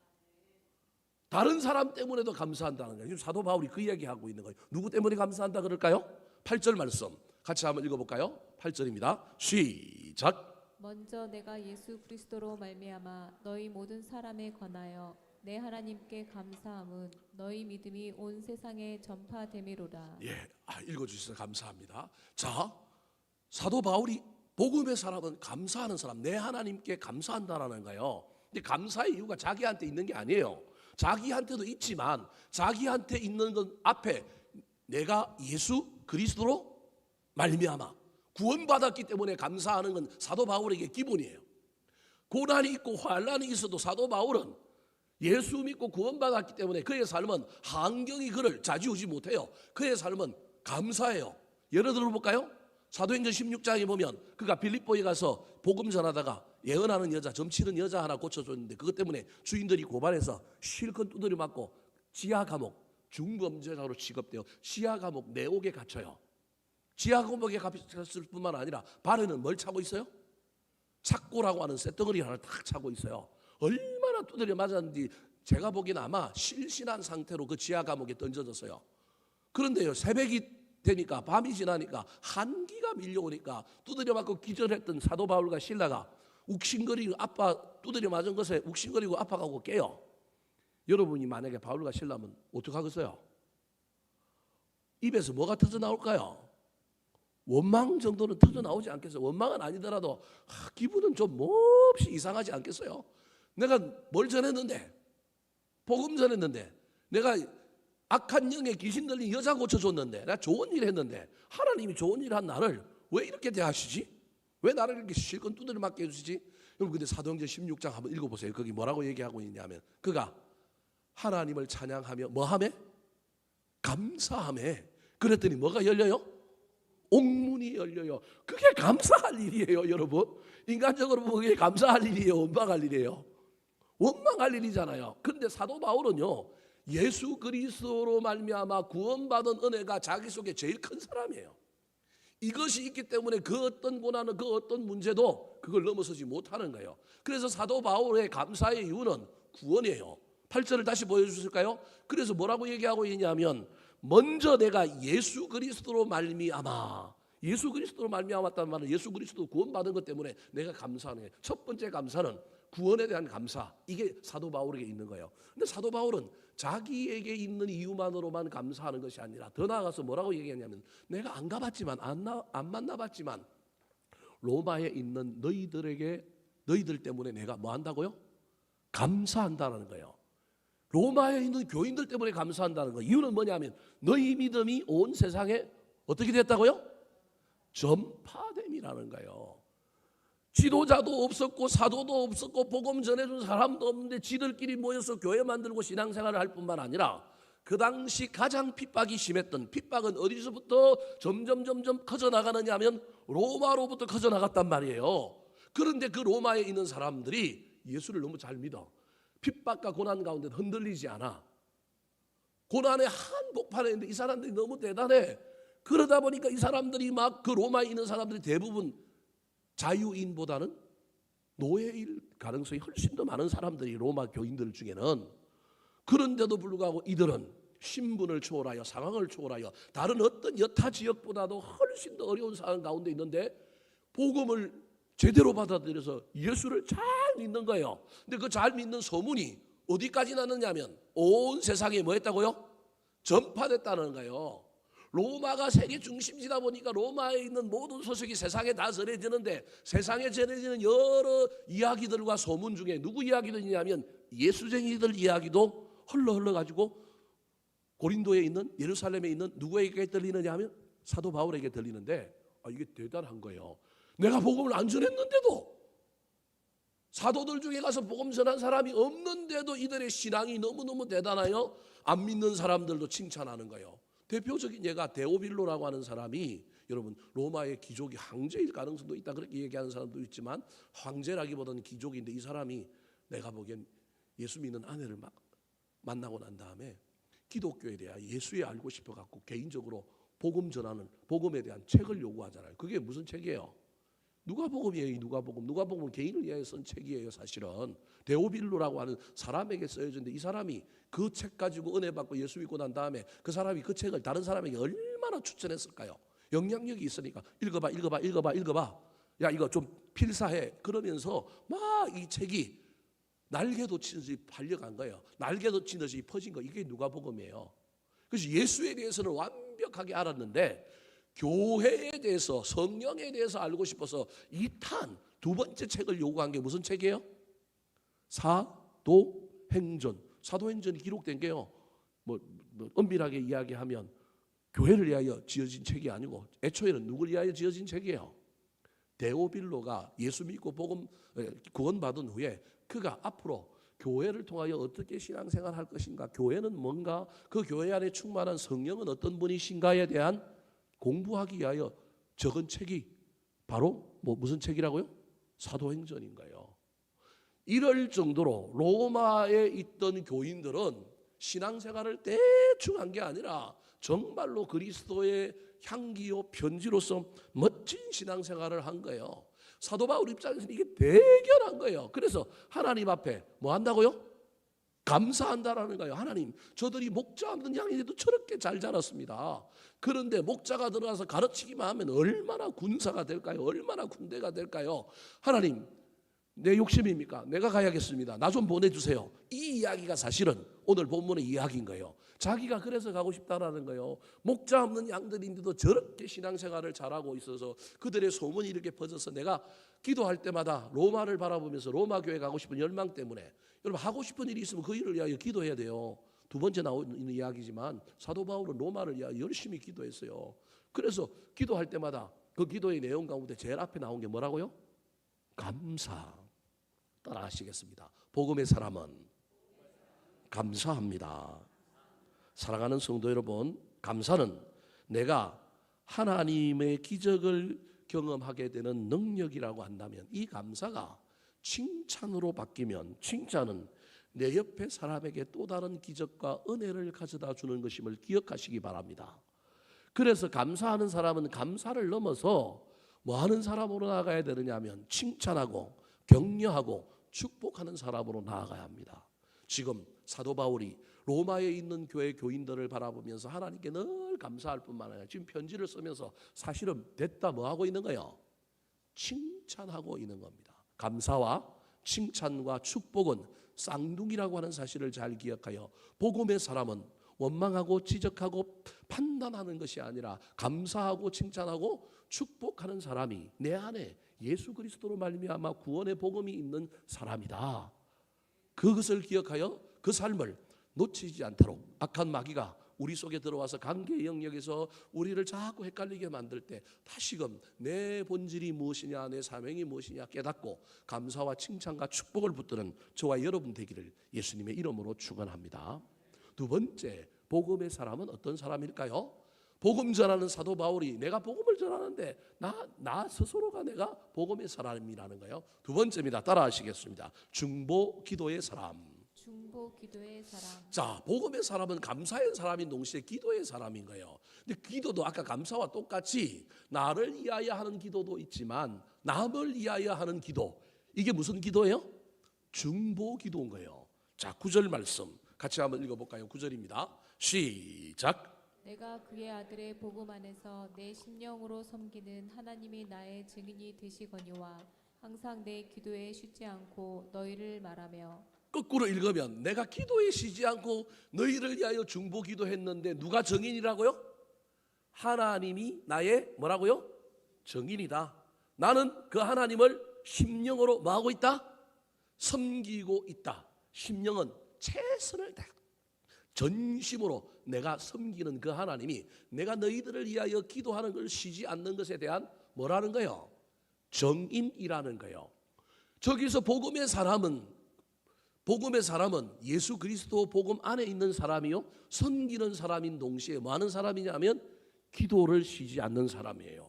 Speaker 1: 다른 사람 때문에도 감사한다는 거예요. 지금 사도 바울이 그 이야기하고 있는 거예요. 누구 때문에 감사한다 그럴까요? 8절 말씀 같이 한번 읽어볼까요? 8절입니다. 시작.
Speaker 2: 먼저 내가 예수 그리스도로 말미암아 너희 모든 사람에 관하여 내 하나님께 감사함은 너희 믿음이 온 세상에 전파됨이로라.
Speaker 1: 예, 읽어주셔서 감사합니다. 자, 사도 바울이 복음의 사람은 감사하는 사람, 내 하나님께 감사한다라는 거예요. 근데 감사의 이유가 자기한테 있는 게 아니에요. 자기한테도 있지만 자기한테 있는 것 앞에 내가 예수 그리스도로 말미암아 구원받았기 때문에 감사하는 건 사도 바울에게 기본이에요. 고난이 있고 환난이 있어도 사도 바울은 예수 믿고 구원받았기 때문에 그의 삶은 환경이 그를 좌지우지 못해요. 그의 삶은 감사해요. 예를 들어 볼까요? 사도행전 16장에 보면 그가 빌립보에 가서 복음 전하다가 예언하는 여자, 점치는 여자 하나 고쳐줬는데 그것 때문에 주인들이 고발해서 실컷 두드려 맞고 지하 감옥, 중범죄자로 취급되어 지하 감옥 내옥에 갇혀요. 지하 감옥에 갇혔을 뿐만 아니라 발에는 뭘 차고 있어요? 착고라고 하는 쇳덩어리 하나를 탁 차고 있어요. 얼마나 두드려 맞았는지 제가 보기엔 아마 실신한 상태로 그 지하 감옥에 던져졌어요. 그런데요, 새벽이 되니까 밤이 지나니까 한기가 밀려오니까 두드려 맞고 기절했던 사도 바울과 실라가 욱신거리고 두드려 맞은 것에 욱신거리고 아파가고 깨요. 여러분이 만약에 바울과 실라면 어떡하겠어요? 입에서 뭐가 터져 나올까요? 원망 정도는 터져 나오지 않겠어요? 원망은 아니더라도 기분은 좀 몹시 이상하지 않겠어요? 내가 뭘 전했는데, 복음 전했는데, 내가 악한 영에 귀신 들린 여자 고쳐줬는데, 내가 좋은 일 했는데 하나님이 좋은 일 한 나를 왜 이렇게 대하시지? 왜 나를 이렇게 실컷 두드려 맞게 해주시지? 여러분 근데 사도행전 16장 한번 읽어보세요. 거기 뭐라고 얘기하고 있냐면 그가 하나님을 찬양하며 뭐하며? 감사하며. 그랬더니 뭐가 열려요? 옥문이 열려요. 그게 감사할 일이에요, 여러분. 인간적으로 보면 그게 감사할 일이에요, 원망할 일이에요? 원망할 일이잖아요. 그런데 사도 바울은요, 예수 그리스도로 말미암아 구원받은 은혜가 자기 속에 제일 큰 사람이에요. 이것이 있기 때문에 그 어떤 고난은 그 어떤 문제도 그걸 넘어서지 못하는 거예요. 그래서 사도 바울의 감사의 이유는 구원이에요. 8절을 다시 보여주실까요? 그래서 뭐라고 얘기하고 있냐면 먼저 내가 예수 그리스도로 말미암아, 예수 그리스도로 말미암았다는 말은 예수 그리스도 구원받은 것 때문에 내가 감사하는 거예요. 첫 번째 감사는 구원에 대한 감사, 이게 사도 바울에게 있는 거예요. 근데 사도 바울은 자기에게 있는 이유만으로만 감사하는 것이 아니라 더 나아가서 뭐라고 얘기하냐면 내가 안 가봤지만 안 만나봤지만 로마에 있는 너희들 때문에 내가 뭐 한다고요? 감사한다는 거예요. 로마에 있는 교인들 때문에 감사한다는 거. 이유는 뭐냐면 너희 믿음이 온 세상에 어떻게 됐다고요? 전파됨이라는 거예요. 지도자도 없었고 사도도 없었고 복음 전해준 사람도 없는데 지들끼리 모여서 교회 만들고 신앙생활을 할 뿐만 아니라 그 당시 가장 핍박이 심했던, 핍박은 어디서부터 점점 커져나가느냐 하면 로마로부터 커져나갔단 말이에요. 그런데 그 로마에 있는 사람들이 예수를 너무 잘 믿어. 핍박과 고난 가운데 흔들리지 않아. 고난의 한복판에 있는데 이 사람들이 너무 대단해. 그러다 보니까 이 사람들이 막 그 로마에 있는 사람들이 대부분 자유인보다는 노예일 가능성이 훨씬 더 많은 사람들이 로마 교인들 중에는. 그런데도 불구하고 이들은 신분을 초월하여 상황을 초월하여 다른 어떤 여타 지역보다도 훨씬 더 어려운 상황 가운데 있는데 복음을 제대로 받아들여서 예수를 잘 믿는 거예요. 근데 그 잘 믿는 소문이 어디까지 나느냐면 온 세상에 뭐 했다고요? 전파됐다는 거예요. 로마가 세계 중심지다 보니까 로마에 있는 모든 소식이 세상에 다 전해지는데 세상에 전해지는 여러 이야기들과 소문 중에 누구 이야기들이냐면 예수쟁이들 이야기도 흘러가지고 고린도에 있는 예루살렘에 있는 누구에게 들리느냐 하면 사도 바울에게 들리는데 이게 대단한 거예요. 내가 복음을 안 전했는데도, 사도들 중에 가서 복음 전한 사람이 없는데도 이들의 신앙이 너무너무 대단하여 안 믿는 사람들도 칭찬하는 거예요. 대표적인 예가 데오빌로라고 하는 사람이, 여러분 로마의 귀족이 황제일 가능성도 있다 그렇게 얘기하는 사람도 있지만 황제라기보다는 귀족인데 이 사람이 내가 보기엔 예수 믿는 아내를 막 만나고 난 다음에 기독교에 대한 예수에 알고 싶어갖고 개인적으로 복음 전하는, 복음에 대한 책을 요구하잖아요. 그게 무슨 책이에요? 누가복음이에요. 누가복음은 개인을 위하여 쓴 책이에요. 사실은 데오빌로라고 하는 사람에게 쓰여졌는데 이 사람이 그 책 가지고 은혜 받고 예수 믿고 난 다음에 그 사람이 그 책을 다른 사람에게 얼마나 추천했을까요? 영향력이 있으니까 읽어봐. 야 이거 좀 필사해. 그러면서 막 이 책이 날개도 치듯이 팔려간 거예요. 날개도 치듯이 퍼진 거. 이게 누가복음이에요. 그래서 예수에 대해서는 완벽하게 알았는데 교회에 대해서, 성령에 대해서 알고 싶어서 2탄 두 번째 책을 요구한 게 무슨 책이에요? 사도행전. 사도행전이 기록된 게요, 뭐 엄밀하게 이야기하면 교회를 위하여 지어진 책이 아니고 애초에는 누굴 위하여 지어진 책이에요? 데오빌로가 예수 믿고 구원받은 후에 그가 앞으로 교회를 통하여 어떻게 신앙생활을 할 것인가, 교회는 뭔가, 그 교회 안에 충만한 성령은 어떤 분이신가에 대한 공부하기 위하여 적은 책이 바로 무슨 책이라고요? 사도행전인 거예요. 이럴 정도로 로마에 있던 교인들은 신앙생활을 대충 한 게 아니라 정말로 그리스도의 향기요 편지로서 멋진 신앙생활을 한 거예요. 사도 바울 입장에서는 이게 대견한 거예요. 그래서 하나님 앞에 뭐 한다고요? 감사한다라는 거예요. 하나님, 저들이 목자 없는 양인데도 저렇게 잘 자랐습니다. 그런데 목자가 들어가서 가르치기만 하면 얼마나 군사가 될까요? 얼마나 군대가 될까요? 하나님, 내 욕심입니까? 내가 가야겠습니다. 나 좀 보내주세요. 이 이야기가 사실은 오늘 본문의 이야기인 거예요. 자기가 그래서 가고 싶다라는 거예요. 목자 없는 양들인데도 저렇게 신앙생활을 잘하고 있어서 그들의 소문이 이렇게 퍼져서 내가 기도할 때마다 로마를 바라보면서 로마 교회 가고 싶은 열망 때문에, 여러분 하고 싶은 일이 있으면 그 일을 위하여 기도해야 돼요. 두 번째 나오는 이야기지만 사도 바울은 로마를 위하여 열심히 기도했어요. 그래서 기도할 때마다 그 기도의 내용 가운데 제일 앞에 나온 게 뭐라고요? 감사. 따라하시겠습니다. 복음의 사람은 감사합니다. 사랑하는 성도 여러분, 감사는 내가 하나님의 기적을 경험하게 되는 능력이라고 한다면, 이 감사가 칭찬으로 바뀌면, 칭찬은 내 옆에 사람에게 또 다른 기적과 은혜를 가져다 주는 것임을 기억하시기 바랍니다. 그래서 감사하는 사람은 감사를 넘어서 뭐 하는 사람으로 나아가야 되느냐 하면 칭찬하고 격려하고 축복하는 사람으로 나아가야 합니다. 지금 사도 바울이 로마에 있는 교회 교인들을 바라보면서 하나님께 늘 감사할 뿐만 아니라 지금 편지를 쓰면서 사실은 됐다 뭐 하고 있는 거예요? 칭찬하고 있는 겁니다. 감사와 칭찬과 축복은 쌍둥이라고 하는 사실을 잘 기억하여 복음의 사람은 원망하고 지적하고 판단하는 것이 아니라 감사하고 칭찬하고 축복하는 사람이 내 안에 예수 그리스도로 말미암아 구원의 복음이 있는 사람이다. 그것을 기억하여 그 삶을 놓치지 않도록 악한 마귀가 우리 속에 들어와서 관계의 영역에서 우리를 자꾸 헷갈리게 만들 때 다시금 내 본질이 무엇이냐, 내 사명이 무엇이냐 깨닫고 감사와 칭찬과 축복을 붙드는 저와 여러분 되기를 예수님의 이름으로 축원합니다. 두 번째, 복음의 사람은 어떤 사람일까요? 복음 전하는 사도 바울이 내가 복음을 전하는데 나 스스로가 내가 복음의 사람이라는 거예요. 두 번째입니다. 따라하시겠습니다. 중보 기도의 사람.
Speaker 2: 중보 기도의 사람.
Speaker 1: 자, 복음의 사람은 감사의 사람인 동시에 기도의 사람인 거예요. 근데 기도도 아까 감사와 똑같이 나를 위하여 하는 기도도 있지만 남을 위하여 하는 기도, 이게 무슨 기도예요? 중보 기도인 거예요. 자, 9절 말씀 같이 한번 읽어볼까요? 9절입니다. 시작.
Speaker 2: 내가 그의 아들의 복음 안에서 내 심령으로 섬기는 하나님이 나의 증인이 되시거니와 항상 내 기도에 쉬지 않고 너희를 말하며.
Speaker 1: 거꾸로 읽으면 내가 기도에 쉬지 않고 너희를 위하여 중보 기도했는데 누가 증인이라고요? 하나님이 나의 뭐라고요? 증인이다. 나는 그 하나님을 심령으로 뭐하고 있다? 섬기고 있다. 심령은 최선을 다 전심으로 내가 섬기는 그 하나님이 내가 너희들을 위하여 기도하는 걸 쉬지 않는 것에 대한 뭐라는 거예요? 정인이라는 거예요. 저기서 복음의 사람은 예수 그리스도 복음 안에 있는 사람이요, 섬기는 사람인 동시에 뭐 하는 사람이냐면 기도를 쉬지 않는 사람이에요.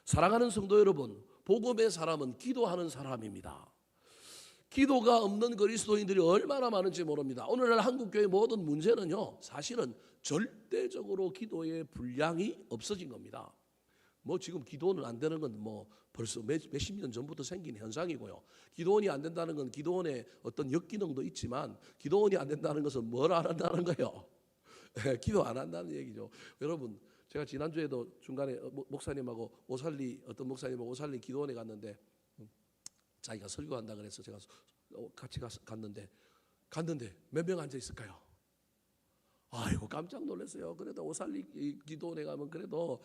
Speaker 1: 사랑하는 성도 여러분, 복음의 사람은 기도하는 사람입니다. 기도가 없는 그리스도인들이 얼마나 많은지 모릅니다. 오늘날 한국교회 모든 문제는요, 사실은 절대적으로 기도의 분량이 없어진 겁니다. 뭐 지금 기도는 안 되는 건 뭐 벌써 몇십 년 전부터 생긴 현상이고요. 기도원이 안 된다는 건 기도원의 어떤 역기능도 있지만 기도원이 안 된다는 것은 뭘 안 한다는 거예요? 기도 안 한다는 얘기죠. 여러분, 제가 지난주에도 중간에 목사님하고 어떤 목사님하고 오살리 기도원에 갔는데 자기가 설교한다 그래서 제가 같이 갔는데 몇 명 앉아 있을까요? 아이고 깜짝 놀랐어요. 그래도 오살리 기도원에 가면 그래도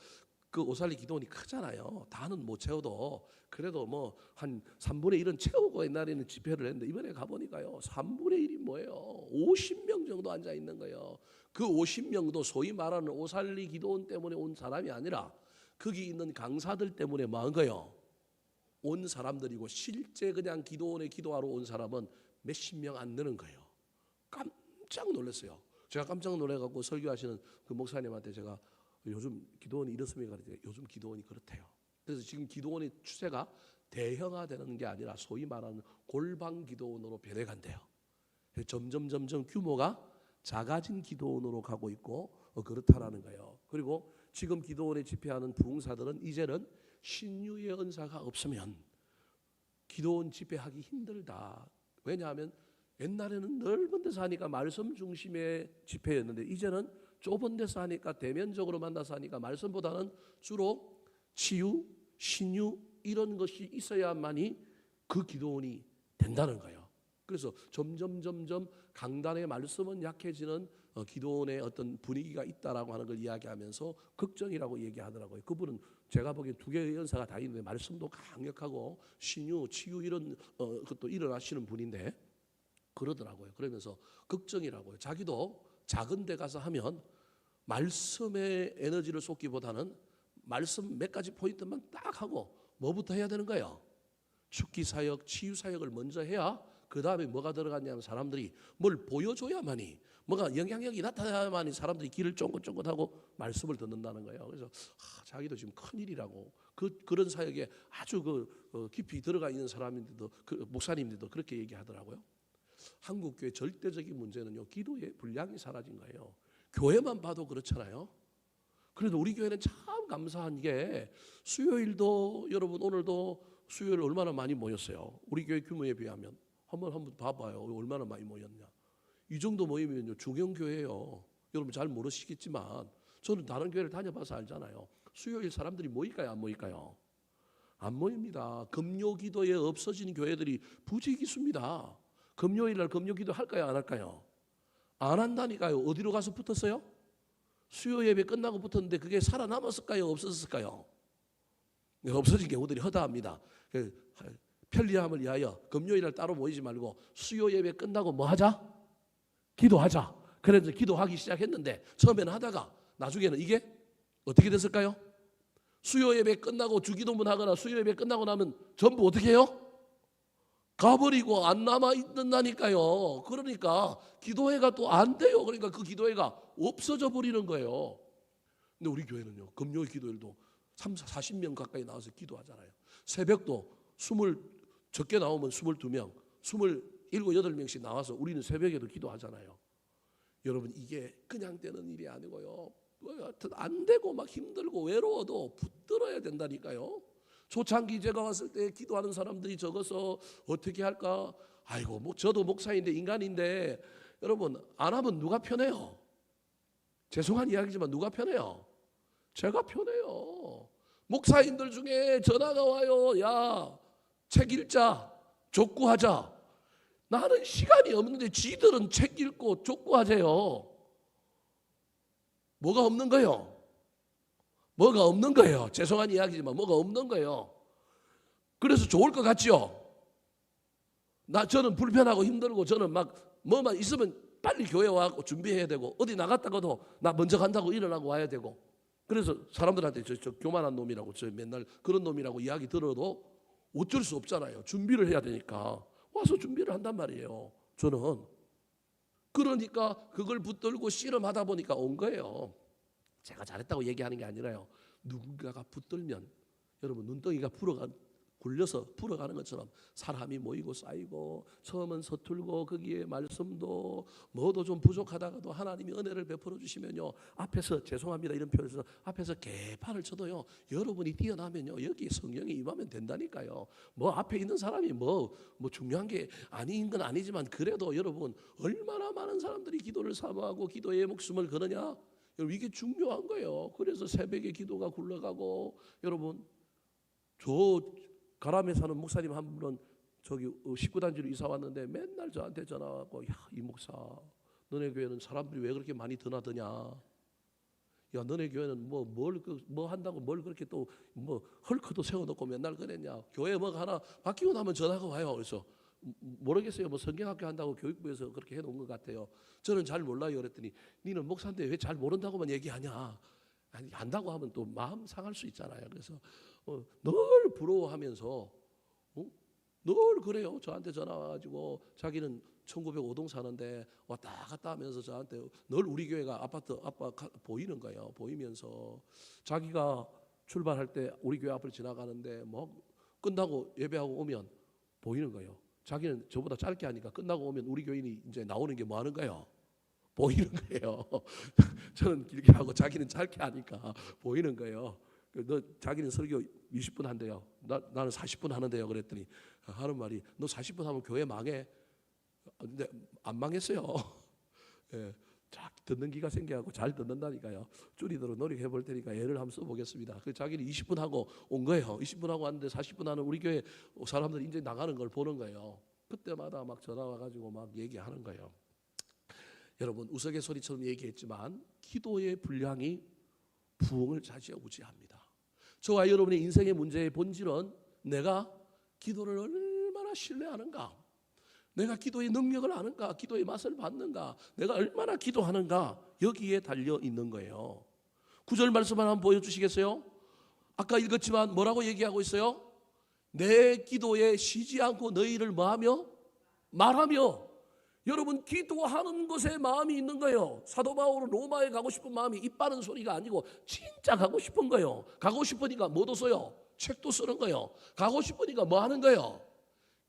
Speaker 1: 그 오살리 기도원이 크잖아요. 다는 못 채워도 그래도 뭐 한 3분의 1은 채우고 옛날에는 집회를 했는데 이번에 가보니까요 3분의 1이 뭐예요? 50명 정도 앉아 있는 거예요. 그 50명도 소위 말하는 오살리 기도원 때문에 온 사람이 아니라 거기 있는 강사들 때문에 뭐 한 거예요? 온 사람들이고 실제 그냥 기도원에 기도하러 온 사람은 몇십 명 안 되는 거예요. 깜짝 놀랐어요. 제가 깜짝 놀래갖고 설교하시는 그 목사님한테 제가 요즘 기도원이 이렇습니까? 요즘 기도원이 그렇대요. 그래서 지금 기도원의 추세가 대형화되는 게 아니라 소위 말하는 골방 기도원으로 변해간대요. 점점 규모가 작아진 기도원으로 가고 있고 그렇다라는 거예요. 그리고 지금 기도원에 집회하는 부흥사들은 이제는 신유의 은사가 없으면 기도원 집회하기 힘들다. 왜냐하면 옛날에는 넓은 데서 하니까 말씀 중심의 집회였는데 이제는 좁은 데서 하니까 대면적으로 만나서 하니까 말씀보다는 주로 치유, 신유 이런 것이 있어야만이 그 기도원이 된다는 거예요. 그래서 점점 강단의 말씀은 약해지는 기도원의 어떤 분위기가 있다라고 하는 걸 이야기하면서 걱정이라고 얘기하더라고요. 그분은 제가 보기엔 두 개의 연사가 다 있는데 말씀도 강력하고 신유, 치유 이런 것도 일어나시는 분인데 그러더라고요. 그러면서 걱정이라고요. 자기도 작은 데 가서 하면 말씀의 에너지를 쏟기보다는 말씀 몇 가지 포인트만 딱 하고 뭐부터 해야 되는 거예요? 축기 사역, 치유 사역을 먼저 해야 그 다음에 뭐가 들어갔냐면 사람들이 뭘 보여줘야만이 뭐가 영향력이 나타나야만이 사람들이 귀를 쫑긋쫑긋하고 말씀을 듣는다는 거예요. 그래서 자기도 지금 큰일이라고 그런 사역에 아주 깊이 들어가 있는 사람인데도 목사님들도 그렇게 얘기하더라고요. 한국 교회 절대적인 문제는요 기도의 분량이 사라진 거예요. 교회만 봐도 그렇잖아요. 그래도 우리 교회는 참 감사한 게 수요일도 여러분 오늘도 수요일 얼마나 많이 모였어요. 우리 교회 규모에 비하면 한번 봐봐요. 얼마나 많이 모였냐. 이 정도 모이면요 중형 교회예요. 여러분 잘 모르시겠지만 저는 다른 교회를 다녀봐서 알잖아요. 수요일 사람들이 모일까요 안 모일까요? 안 모입니다. 금요기도에 없어진 교회들이 부지기수입니다. 금요일날 금요기도 할까요 안 할까요? 안 한다니까요. 어디로 가서 붙었어요? 수요 예배 끝나고 붙었는데 그게 살아남았을까요 없었을까요? 없어진 경우들이 허다합니다. 편리함을 위하여 금요일날 따로 모이지 말고 수요 예배 끝나고 뭐 하자? 기도하자. 그래서 기도하기 시작했는데 처음에는 하다가 나중에는 이게 어떻게 됐을까요? 수요 예배 끝나고 주기도문 하거나 수요 예배 끝나고 나면 전부 어떻게 해요? 가버리고 안 남아 있는다니까요. 그러니까 기도회가 또 안 돼요. 그러니까 그 기도회가 없어져 버리는 거예요. 근데 우리 교회는요. 금요일 기도일도 40명 가까이 나와서 기도하잖아요. 새벽도 적게 나오면 22명, 27, 8명씩 나와서 우리는 새벽에도 기도하잖아요. 여러분 이게 그냥 되는 일이 아니고요. 하여튼 안 되고 막 힘들고 외로워도 붙들어야 된다니까요. 초창기 제가 왔을 때 기도하는 사람들이 적어서 어떻게 할까? 아이고 저도 목사인데 인간인데 여러분 안 하면 누가 편해요? 죄송한 이야기지만 누가 편해요? 제가 편해요. 목사님들 중에 전화가 와요. 야, 책 읽자. 족구하자. 나는 시간이 없는데 지들은 책 읽고 족구하재요. 뭐가 없는 거예요? 뭐가 없는 거예요. 죄송한 이야기지만 뭐가 없는 거예요. 그래서 좋을 것 같지요? 저는 불편하고 힘들고 저는 막 뭐만 있으면 빨리 교회 와서 준비해야 되고 어디 나갔다가도 나 먼저 간다고 일어나고 와야 되고 그래서 사람들한테 저 교만한 놈이라고 저 맨날 그런 놈이라고 이야기 들어도 어쩔 수 없잖아요. 준비를 해야 되니까 와서 준비를 한단 말이에요. 저는 그러니까 그걸 붙들고 씨름하다 보니까 온 거예요. 제가 잘했다고 얘기하는 게 아니라요. 누군가가 붙들면 여러분 눈덩이가 굴려서 풀어가는 것처럼 사람이 모이고 쌓이고 처음은 서툴고 거기에 말씀도 뭐도 좀 부족하다가도 하나님이 은혜를 베풀어 주시면요. 앞에서 죄송합니다 이런 표현에서 앞에서 개판을 쳐도요. 여러분이 뛰어나면요. 여기 성령이 임하면 된다니까요. 뭐 앞에 있는 사람이 뭐 중요한 게 아닌 건 아니지만 그래도 여러분 얼마나 많은 사람들이 기도를 사모하고 기도의 목숨을 거느냐. 여러분 이게 중요한 거예요. 그래서 새벽에 기도가 굴러가고 여러분 가람에 사는 목사님 한 분은 저기 식구단지로 이사 왔는데 맨날 저한테 전화하고 야, 이 목사 너네 교회는 사람들이 왜 그렇게 많이 드나드냐? 야, 너네 교회는 뭐 한다고 뭘 그렇게 또 뭐 헐크도 세워놓고 맨날 그랬냐? 교회 뭐가 하나 바뀌고 나면 전화가 와요. 그래서 모르겠어요. 뭐 성경학교 한다고 교육부에서 그렇게 해놓은 것 같아요. 저는 잘 몰라요. 그랬더니 니는 목사인데 왜 잘 모른다고만 얘기하냐? 아니, 안다고 하면 또 마음 상할 수 있잖아요. 그래서 늘 부러워하면서 늘 그래요. 저한테 전화 와가지고 자기는 1905동 사는데 왔다 갔다 하면서 저한테 늘 우리 교회가 아파트 보이는 거예요. 보이면서 자기가 출발할 때 우리 교회 앞을 지나가는데 뭐 끝나고 예배하고 오면 보이는 거예요. 자기는 저보다 짧게 하니까 끝나고 오면 우리 교인이 이제 나오는 게 뭐 하는 거예요? 보이는 거예요. 저는 길게 하고 자기는 짧게 하니까 보이는 거예요. 너 자기는 설교 20분 한대요. 나는 40분 하는데요. 그랬더니 하는 말이 너 40분 하면 교회 망해. 근데 안 망했어요. 예, 쫙 듣는 기가 생겨갖고 잘 듣는다니까요. 줄이도록 노력해 볼 테니까 애를 한번 써보겠습니다. 그 자기는 20분 하고 온 거예요. 20분 하고 왔는데 40분 하는 우리 교회 사람들이 이제 나가는 걸 보는 거예요. 그때마다 막 전화 와가지고 막 얘기하는 거예요. 여러분 우스갯소리처럼 얘기했지만 기도의 분량이 부흥을 좌지우지합니다. 저와 여러분의 인생의 문제의 본질은 내가 기도를 얼마나 신뢰하는가, 내가 기도의 능력을 아는가, 기도의 맛을 봤는가, 내가 얼마나 기도하는가 여기에 달려 있는 거예요. 9절 말씀 한번 보여주시겠어요? 아까 읽었지만 뭐라고 얘기하고 있어요? 내 기도에 쉬지 않고 너희를 뭐하며? 말하며. 여러분 기도하는 것에 마음이 있는 거예요. 사도 바울은 로마에 가고 싶은 마음이 입 바른 소리가 아니고 진짜 가고 싶은 거예요. 가고 싶으니까 뭐도 써요? 책도 쓰는 거예요. 가고 싶으니까 뭐 하는 거예요?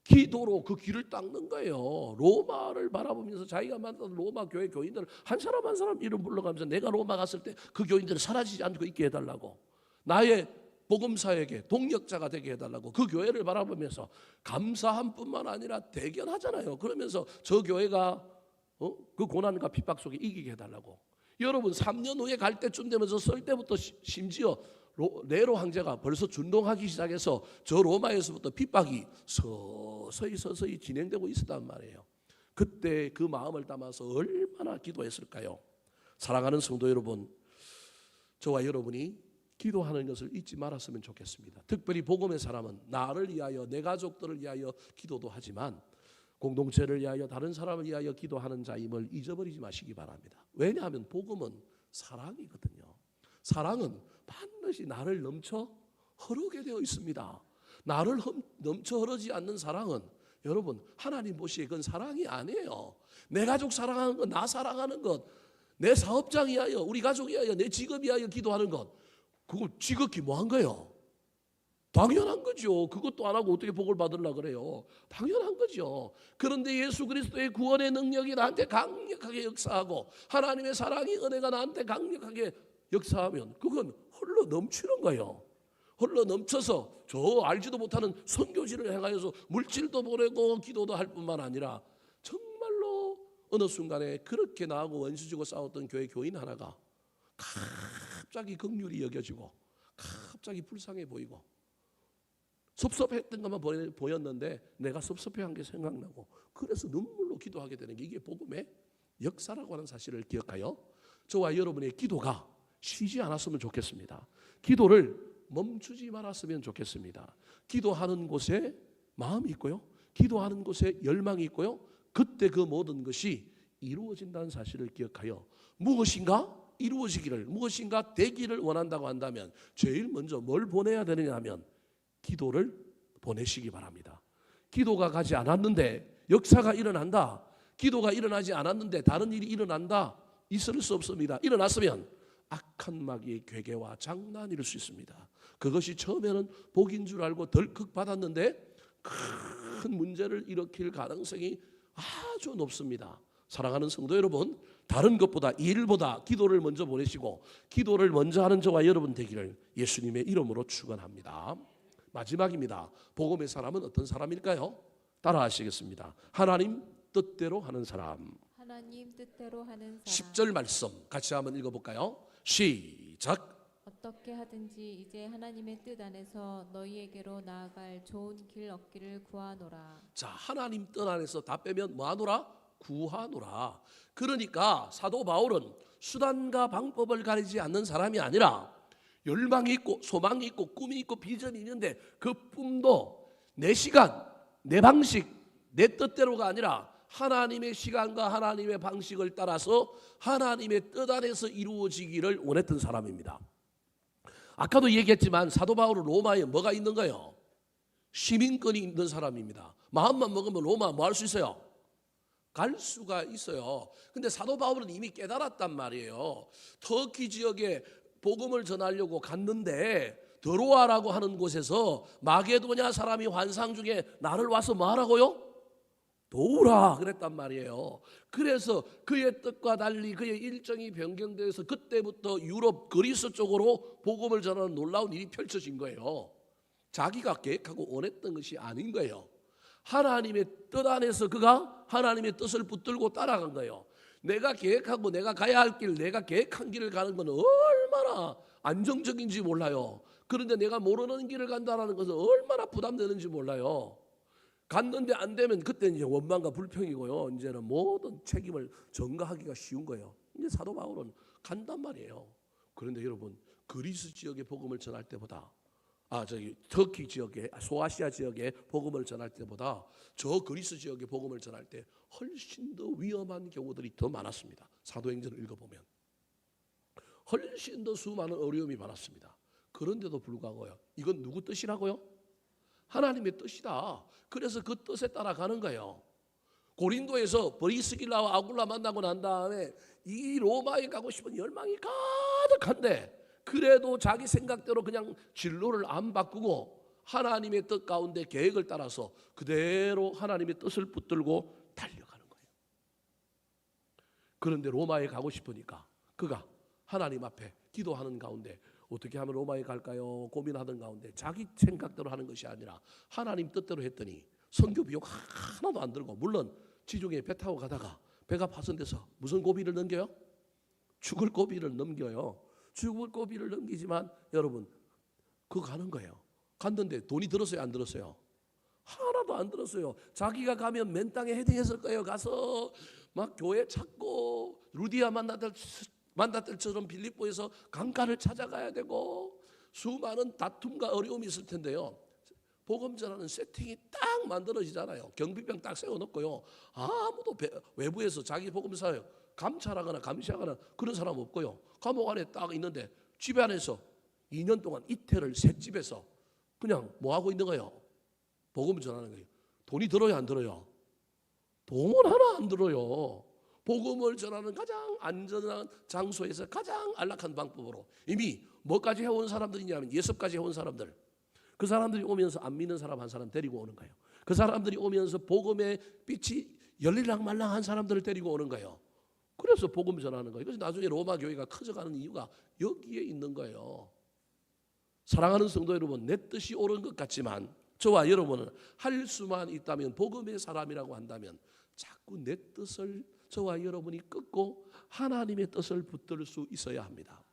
Speaker 1: 기도로 그 길을 닦는 거예요. 로마를 바라보면서 자기가 만난 로마 교회 교인들 한 사람 한 사람 이름 불러가면서 내가 로마 갔을 때 그 교인들을 사라지지 않고 있게 해달라고, 나의 복음사에게 동력자가 되게 해달라고 그 교회를 바라보면서 감사함뿐만 아니라 대견하잖아요. 그러면서 저 교회가 그 고난과 핍박 속에 이기게 해달라고. 여러분 3년 후에 갈 때쯤 되면서 썰 때부터 심지어 네로 황제가 벌써 준동하기 시작해서 저 로마에서부터 핍박이 서서히 진행되고 있었단 말이에요. 그때 그 마음을 담아서 얼마나 기도했을까요? 사랑하는 성도 여러분, 저와 여러분이 기도하는 것을 잊지 말았으면 좋겠습니다. 특별히 복음의 사람은 나를 위하여 내 가족들을 위하여 기도도 하지만 공동체를 위하여 다른 사람을 위하여 기도하는 자임을 잊어버리지 마시기 바랍니다. 왜냐하면 복음은 사랑이거든요. 사랑은 반드시 나를 넘쳐 흐르게 되어 있습니다. 나를 넘쳐 흐르지 않는 사랑은 여러분 하나님 보시기에 그건 사랑이 아니에요. 내 가족 사랑하는 것, 나 사랑하는 것, 내 사업장 위하여, 우리 가족 위하여, 내 직업 위하여 기도하는 것, 그거 지극히 뭐한 거예요? 당연한 거죠. 그것도 안 하고 어떻게 복을 받으려고 그래요? 당연한 거죠. 그런데 예수 그리스도의 구원의 능력이 나한테 강력하게 역사하고 하나님의 사랑이 은혜가 나한테 강력하게 역사하면 그건 흘러 넘치는 거예요. 흘러 넘쳐서 저 알지도 못하는 선교지를 행하여서 물질도 보내고 기도도 할 뿐만 아니라 정말로 어느 순간에 그렇게 나하고 원수지고 싸웠던 교회 교인 하나가 갑자기 긍휼히 여겨지고 갑자기 불쌍해 보이고 섭섭했던 것만 보였는데 내가 섭섭해한 게 생각나고 그래서 눈물로 기도하게 되는 게 이게 복음의 역사라고 하는 사실을 기억하여 저와 여러분의 기도가 쉬지 않았으면 좋겠습니다. 기도를 멈추지 말았으면 좋겠습니다. 기도하는 곳에 마음이 있고요, 기도하는 곳에 열망이 있고요, 그때 그 모든 것이 이루어진다는 사실을 기억하여 무엇인가 이루어지기를, 무엇인가 되기를 원한다고 한다면 제일 먼저 뭘 보내야 되느냐 하면 기도를 보내시기 바랍니다. 기도가 가지 않았는데 역사가 일어난다, 기도가 일어나지 않았는데 다른 일이 일어난다, 있을 수 없습니다. 일어났으면 악한 마귀의 괴계와 장난일 수 있습니다. 그것이 처음에는 복인 줄 알고 덜컥 받았는데 큰 문제를 일으킬 가능성이 아주 높습니다. 사랑하는 성도 여러분, 다른 것보다 일보다 기도를 먼저 보내시고 기도를 먼저 하는 저와 여러분 되기를 예수님의 이름으로 축원합니다. 마지막입니다. 복음의 사람은 어떤 사람일까요? 따라 하시겠습니다. 하나님 뜻대로 하는 사람.
Speaker 2: 하나님 뜻대로 하는 사람.
Speaker 1: 10절 말씀 같이 한번 읽어볼까요? 시작.
Speaker 2: 어떻게 하든지 이제 하나님의 뜻 안에서 너희에게로 나아갈 좋은 길 얻기를 구하노라.
Speaker 1: 자, 하나님 뜻 안에서 다 빼면 뭐 하노라? 구하노라. 그러니까 사도 바울은 수단과 방법을 가리지 않는 사람이 아니라 열망이 있고 소망이 있고 꿈이 있고 비전이 있는데 그 꿈도 내 시간, 내 방식, 내 뜻대로가 아니라 하나님의 시간과 하나님의 방식을 따라서 하나님의 뜻 안에서 이루어지기를 원했던 사람입니다. 아까도 얘기했지만 사도 바울은 로마에 뭐가 있는 거예요? 시민권이 있는 사람입니다. 마음만 먹으면 로마 뭐 할 수 있어요? 갈 수가 있어요. 근데 사도 바울은 이미 깨달았단 말이에요. 터키 지역에 복음을 전하려고 갔는데 드로아라고 하는 곳에서 마게도냐 사람이 환상 중에 나를 와서 뭐 하라고요? 도우라 그랬단 말이에요. 그래서 그의 뜻과 달리 그의 일정이 변경돼서 그때부터 유럽 그리스 쪽으로 복음을 전하는 놀라운 일이 펼쳐진 거예요. 자기가 계획하고 원했던 것이 아닌 거예요. 하나님의 뜻 안에서 그가 하나님의 뜻을 붙들고 따라간 거예요. 내가 계획하고 내가 가야 할 길, 내가 계획한 길을 가는 건 얼마나 안정적인지 몰라요. 그런데 내가 모르는 길을 간다는 것은 얼마나 부담되는지 몰라요. 갔는데 안 되면 그때 이제 원망과 불평이고요. 이제는 모든 책임을 전가하기가 쉬운 거예요. 이제 사도 바울은 간단 말이에요. 그런데 여러분 그리스 지역의 복음을 전할 때보다 터키 지역에 소아시아 지역에 복음을 전할 때보다 저 그리스 지역의 복음을 전할 때 훨씬 더 위험한 경우들이 더 많았습니다. 사도행전을 읽어보면 훨씬 더 수많은 어려움이 많았습니다. 그런데도 불구하고요. 이건 누구 뜻이라고요? 하나님의 뜻이다. 그래서 그 뜻에 따라가는 거예요. 고린도에서 브리스길라와 아굴라 만나고 난 다음에 이 로마에 가고 싶은 열망이 가득한데 그래도 자기 생각대로 그냥 진로를 안 바꾸고 하나님의 뜻 가운데 계획을 따라서 그대로 하나님의 뜻을 붙들고 달려가는 거예요. 그런데 로마에 가고 싶으니까 그가 하나님 앞에 기도하는 가운데 어떻게 하면 로마에 갈까요? 고민하던 가운데 자기 생각대로 하는 것이 아니라 하나님 뜻대로 했더니 선교 비용 하나도 안 들고, 물론 지중해 배 타고 가다가 배가 파손돼서 무슨 고비를 넘겨요? 죽을 고비를 넘겨요. 죽을 고비를 넘기지만 여러분 그거 가는 거예요. 갔는데 돈이 들었어요? 안 들었어요? 하나도 안 들었어요. 자기가 가면 맨 땅에 헤딩했을 거예요. 가서 막 교회 찾고 루디아 만났들처럼 빌립보에서 강가를 찾아가야 되고 수많은 다툼과 어려움이 있을 텐데요. 복음 전하는 세팅이 딱 만들어지잖아요. 경비병 딱 세워놓고요. 아무도 외부에서 자기 복음 사역 감찰하거나 감시하거나 그런 사람 없고요. 감옥 안에 딱 있는데 집 안에서 2년 동안 이태를 셋집에서 그냥 뭐 하고 있는 거예요? 복음 전하는 거예요. 돈이 들어요, 안 들어요? 돈 하나 안 들어요. 복음을 전하는 가장 안전한 장소에서 가장 안락한 방법으로 이미 뭐까지 해온 사람들이냐면 예습까지 해온 사람들. 그 사람들이 오면서 안 믿는 사람 한 사람 데리고 오는 거예요. 그 사람들이 오면서 복음의 빛이 열릴랑말랑한 사람들을 데리고 오는 거예요. 그래서 복음 전하는 거예요. 그래서 나중에 로마 교회가 커져가는 이유가 여기에 있는 거예요. 사랑하는 성도 여러분, 내 뜻이 옳은 것 같지만 저와 여러분은 할 수만 있다면 복음의 사람이라고 한다면 자꾸 내 뜻을 저와 여러분이 끊고 하나님의 뜻을 붙들 수 있어야 합니다.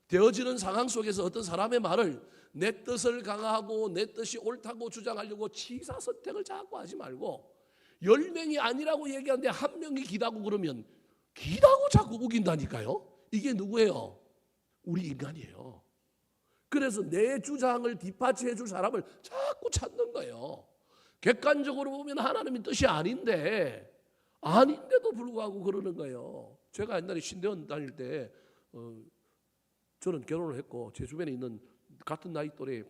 Speaker 1: 되어지는 상황 속에서 어떤 사람의 말을 내 뜻을 강화하고 내 뜻이 옳다고 주장하려고 취사선택을 자꾸 하지 말고 10명이 아니라고 얘기하는데 한 명이 기다고 그러면 기다고 자꾸 우긴다니까요. 이게 누구예요? 우리 인간이에요. 그래서 내 주장을 뒷받침해 줄 사람을 자꾸 찾는 거예요. 객관적으로 보면 하나님의 뜻이 아닌데도 불구하고 그러는 거예요. 제가 옛날에 신대원 다닐 때 저는 결혼을 했고 제 주변에 있는 같은 나이 또래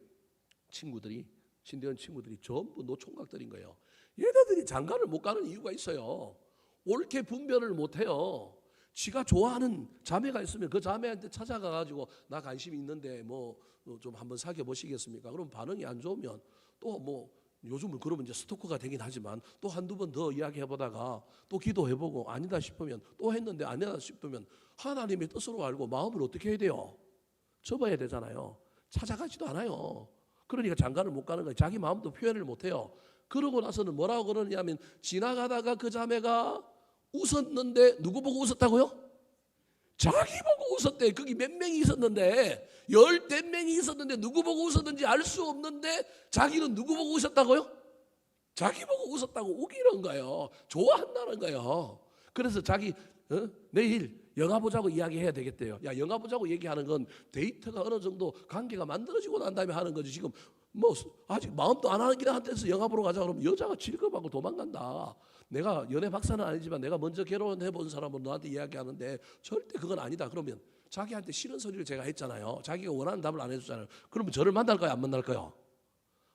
Speaker 1: 친구들이 신대원 친구들이 전부 노총각들인 거예요. 얘네들이 장가를 못 가는 이유가 있어요. 옳게 분별을 못 해요. 지가 좋아하는 자매가 있으면 그 자매한테 찾아가 가지고 나 관심이 있는데 뭐 좀 한번 사귀어 보시겠습니까? 그럼 반응이 안 좋으면 또 뭐 요즘은 그러면 이제 스토커가 되긴 하지만 또 한두 번 더 이야기해 보다가 또 기도해 보고 아니다 싶으면 또 했는데 아니다 싶으면 하나님의 뜻으로 알고 마음을 어떻게 해야 돼요? 접어야 되잖아요. 찾아가지도 않아요. 그러니까 장가를 못 가는 거예요. 자기 마음도 표현을 못 해요. 그러고 나서는 뭐라고 그러냐면 지나가다가 그 자매가 웃었는데 누구 보고 웃었다고요? 자기 보고 웃었대. 거기 몇 명이 있었는데, 14명이 있었는데 누구 보고 웃었는지 알 수 없는데 자기는 누구 보고 웃었다고요? 자기 보고 웃었다고 우기는 거예요. 좋아한다는 거예요. 그래서 자기 내일 영화 보자고 이야기해야 되겠대요. 야, 영화 보자고 얘기하는 건 데이트가 어느 정도 관계가 만들어지고 난 다음에 하는 거지. 지금 뭐 아직 마음도 안 하긴 한데서 영화 보러 가자 그러면 여자가 질겁하고 도망간다. 내가 연애 박사는 아니지만 내가 먼저 결혼해 본 사람은 너한테 이야기하는데 절대 그건 아니다. 그러면 자기한테 싫은 소리를 제가 했잖아요. 자기가 원하는 답을 안 해주잖아요. 그러면 저를 만날까요? 안 만날까요?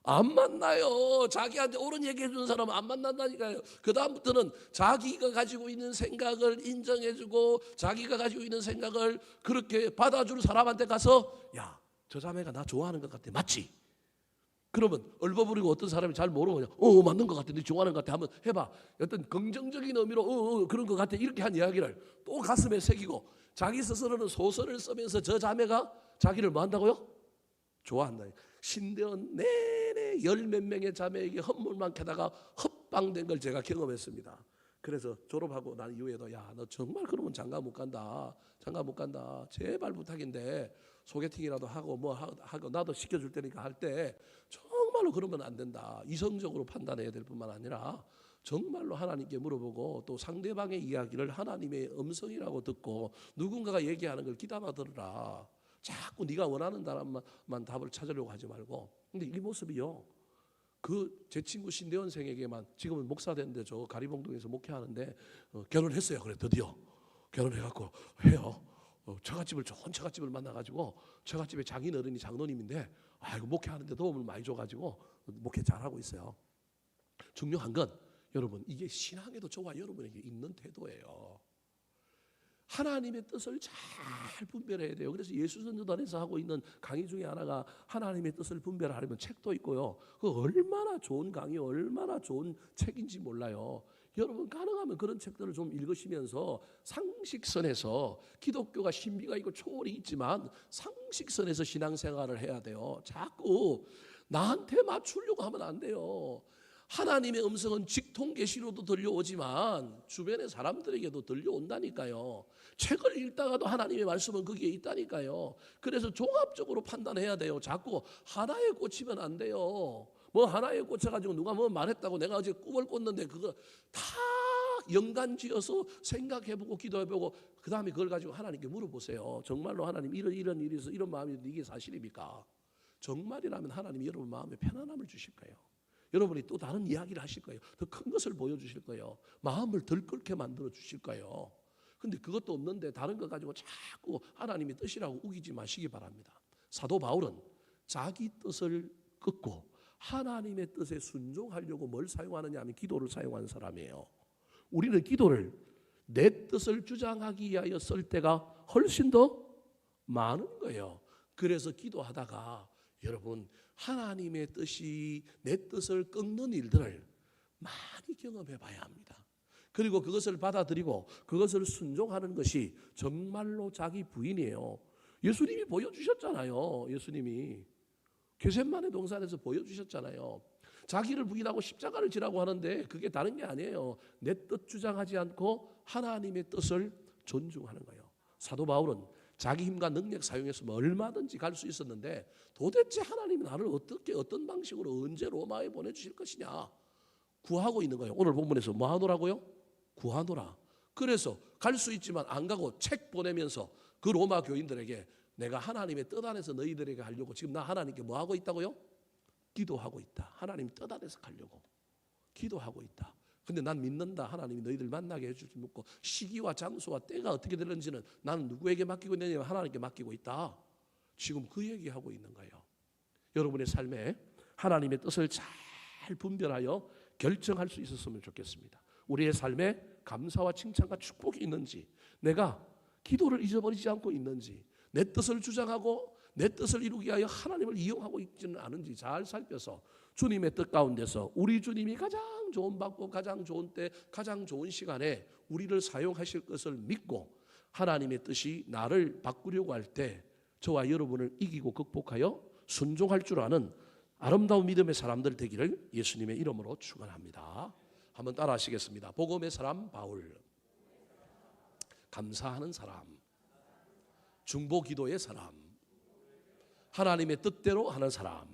Speaker 1: 안 만나요. 자기한테 옳은 얘기해 주는 사람은 안 만난다니까요. 그 다음부터는 자기가 가지고 있는 생각을 인정해주고 자기가 가지고 있는 생각을 그렇게 받아줄 사람한테 가서 야, 저 자매가 나 좋아하는 것 같아. 맞지? 그러면 얼버무리고 어떤 사람이 잘 모르고 그냥 맞는 것 같아. 네 좋아하는 것 같아. 한번 해봐. 어떤 긍정적인 의미로 그런 것 같아. 이렇게 한 이야기를 또 가슴에 새기고 자기 스스로는 소설을 쓰면서 저 자매가 자기를 뭐 한다고요? 좋아한다. 신대원 내내 10몇 명의 자매에게 헌물만 캐다가 헛방된 걸 제가 경험했습니다. 그래서 졸업하고 난 이후에도 야, 너 정말 그러면 장가 못 간다. 장가 못 간다. 제발 부탁인데 소개팅이라도 하고 뭐 하고 나도 시켜줄 테니까 할 때 정말로 그러면 안 된다. 이성적으로 판단해야 될 뿐만 아니라 정말로 하나님께 물어보고 또 상대방의 이야기를 하나님의 음성이라고 듣고 누군가가 얘기하는 걸 귀담아 들으라. 자꾸 네가 원하는 사람만 답을 찾으려고 하지 말고. 근데 이 모습이요. 그 제 친구 신대원생에게만 지금은 목사 됐는데 저 가리봉동에서 목회하는데 결혼했어요. 그래 드디어 결혼해갖고 해요. 처갓집을 좋은 처갓집을 만나가지고 처갓집에 장인어른이 장로님인데 아이고 목회하는데 도움을 많이 줘가지고 목회 잘하고 있어요. 중요한 건 여러분 이게 신앙에도 저와 여러분에게 있는 태도예요. 하나님의 뜻을 잘 분별해야 돼요. 그래서 예수전도단에서 하고 있는 강의 중에 하나가 하나님의 뜻을 분별하려면 책도 있고요. 그 얼마나 좋은 강의, 얼마나 좋은 책인지 몰라요. 여러분 가능하면 그런 책들을 좀 읽으시면서 상식선에서 기독교가 신비가 있고 초월이 있지만 상식선에서 신앙생활을 해야 돼요. 자꾸 나한테 맞추려고 하면 안 돼요. 하나님의 음성은 직통계시로도 들려오지만 주변의 사람들에게도 들려온다니까요. 책을 읽다가도 하나님의 말씀은 거기에 있다니까요. 그래서 종합적으로 판단해야 돼요. 자꾸 하나에 꽂히면 안 돼요. 뭐 하나에 꽂혀가지고 누가 뭐 말했다고 내가 어제 꿈을 꿨는데 그거 다 연관지어서 생각해보고 기도해보고 그 다음에 그걸 가지고 하나님께 물어보세요. 정말로 하나님 이런 일이 있어 이런 마음이 이게 사실입니까? 정말이라면 하나님이 여러분 마음에 편안함을 주실 거예요. 여러분이 또 다른 이야기를 하실 거예요. 더 큰 것을 보여주실 거예요. 마음을 덜 끓게 만들어 주실 거예요. 근데 그것도 없는데 다른 거 가지고 자꾸 하나님의 뜻이라고 우기지 마시기 바랍니다. 사도 바울은 자기 뜻을 꺾고 하나님의 뜻에 순종하려고 뭘 사용하느냐 하면 기도를 사용하는 사람이에요. 우리는 기도를 내 뜻을 주장하기 위하여 쓸 때가 훨씬 더 많은 거예요. 그래서 기도하다가 여러분 하나님의 뜻이 내 뜻을 꺾는 일들을 많이 경험해 봐야 합니다. 그리고 그것을 받아들이고 그것을 순종하는 것이 정말로 자기 부인이에요. 예수님이 보여주셨잖아요. 예수님이 겟세마네 동산에서 보여주셨잖아요. 자기를 부인하고 십자가를 지라고 하는데 그게 다른 게 아니에요. 내 뜻 주장하지 않고 하나님의 뜻을 존중하는 거예요. 사도 바울은 자기 힘과 능력 사용해서 얼마든지 갈 수 있었는데 도대체 하나님이 나를 어떻게 어떤 방식으로 언제 로마에 보내주실 것이냐 구하고 있는 거예요. 오늘 본문에서 뭐 하노라고요? 구하노라. 그래서 갈 수 있지만 안 가고 책 보내면서 그 로마 교인들에게 내가 하나님의 뜻 안에서 너희들에게 하려고 지금 나 하나님께 뭐 하고 있다고요? 기도하고 있다. 하나님 뜻 안에서 가려고 기도하고 있다. 근데 난 믿는다. 하나님이 너희들 만나게 해줄 줄 믿고 시기와 장소와 때가 어떻게 되는지는 나는 누구에게 맡기고 있느냐 하나님께 맡기고 있다. 지금 그 얘기하고 있는 거예요. 여러분의 삶에 하나님의 뜻을 잘 분별하여 결정할 수 있었으면 좋겠습니다. 우리의 삶에 감사와 칭찬과 축복이 있는지, 내가 기도를 잊어버리지 않고 있는지, 내 뜻을 주장하고 내 뜻을 이루기 위하여 하나님을 이용하고 있지는 않은지 잘 살펴서 주님의 뜻 가운데서 우리 주님이 가장 좋은 방법, 가장 좋은 때, 가장 좋은 시간에 우리를 사용하실 것을 믿고 하나님의 뜻이 나를 바꾸려고 할 때 저와 여러분을 이기고 극복하여 순종할 줄 아는 아름다운 믿음의 사람들 되기를 예수님의 이름으로 축원합니다. 한번 따라 하시겠습니다. 복음의 사람 바울, 감사하는 사람, 중보 기도의 사람, 하나님의 뜻대로 하는 사람,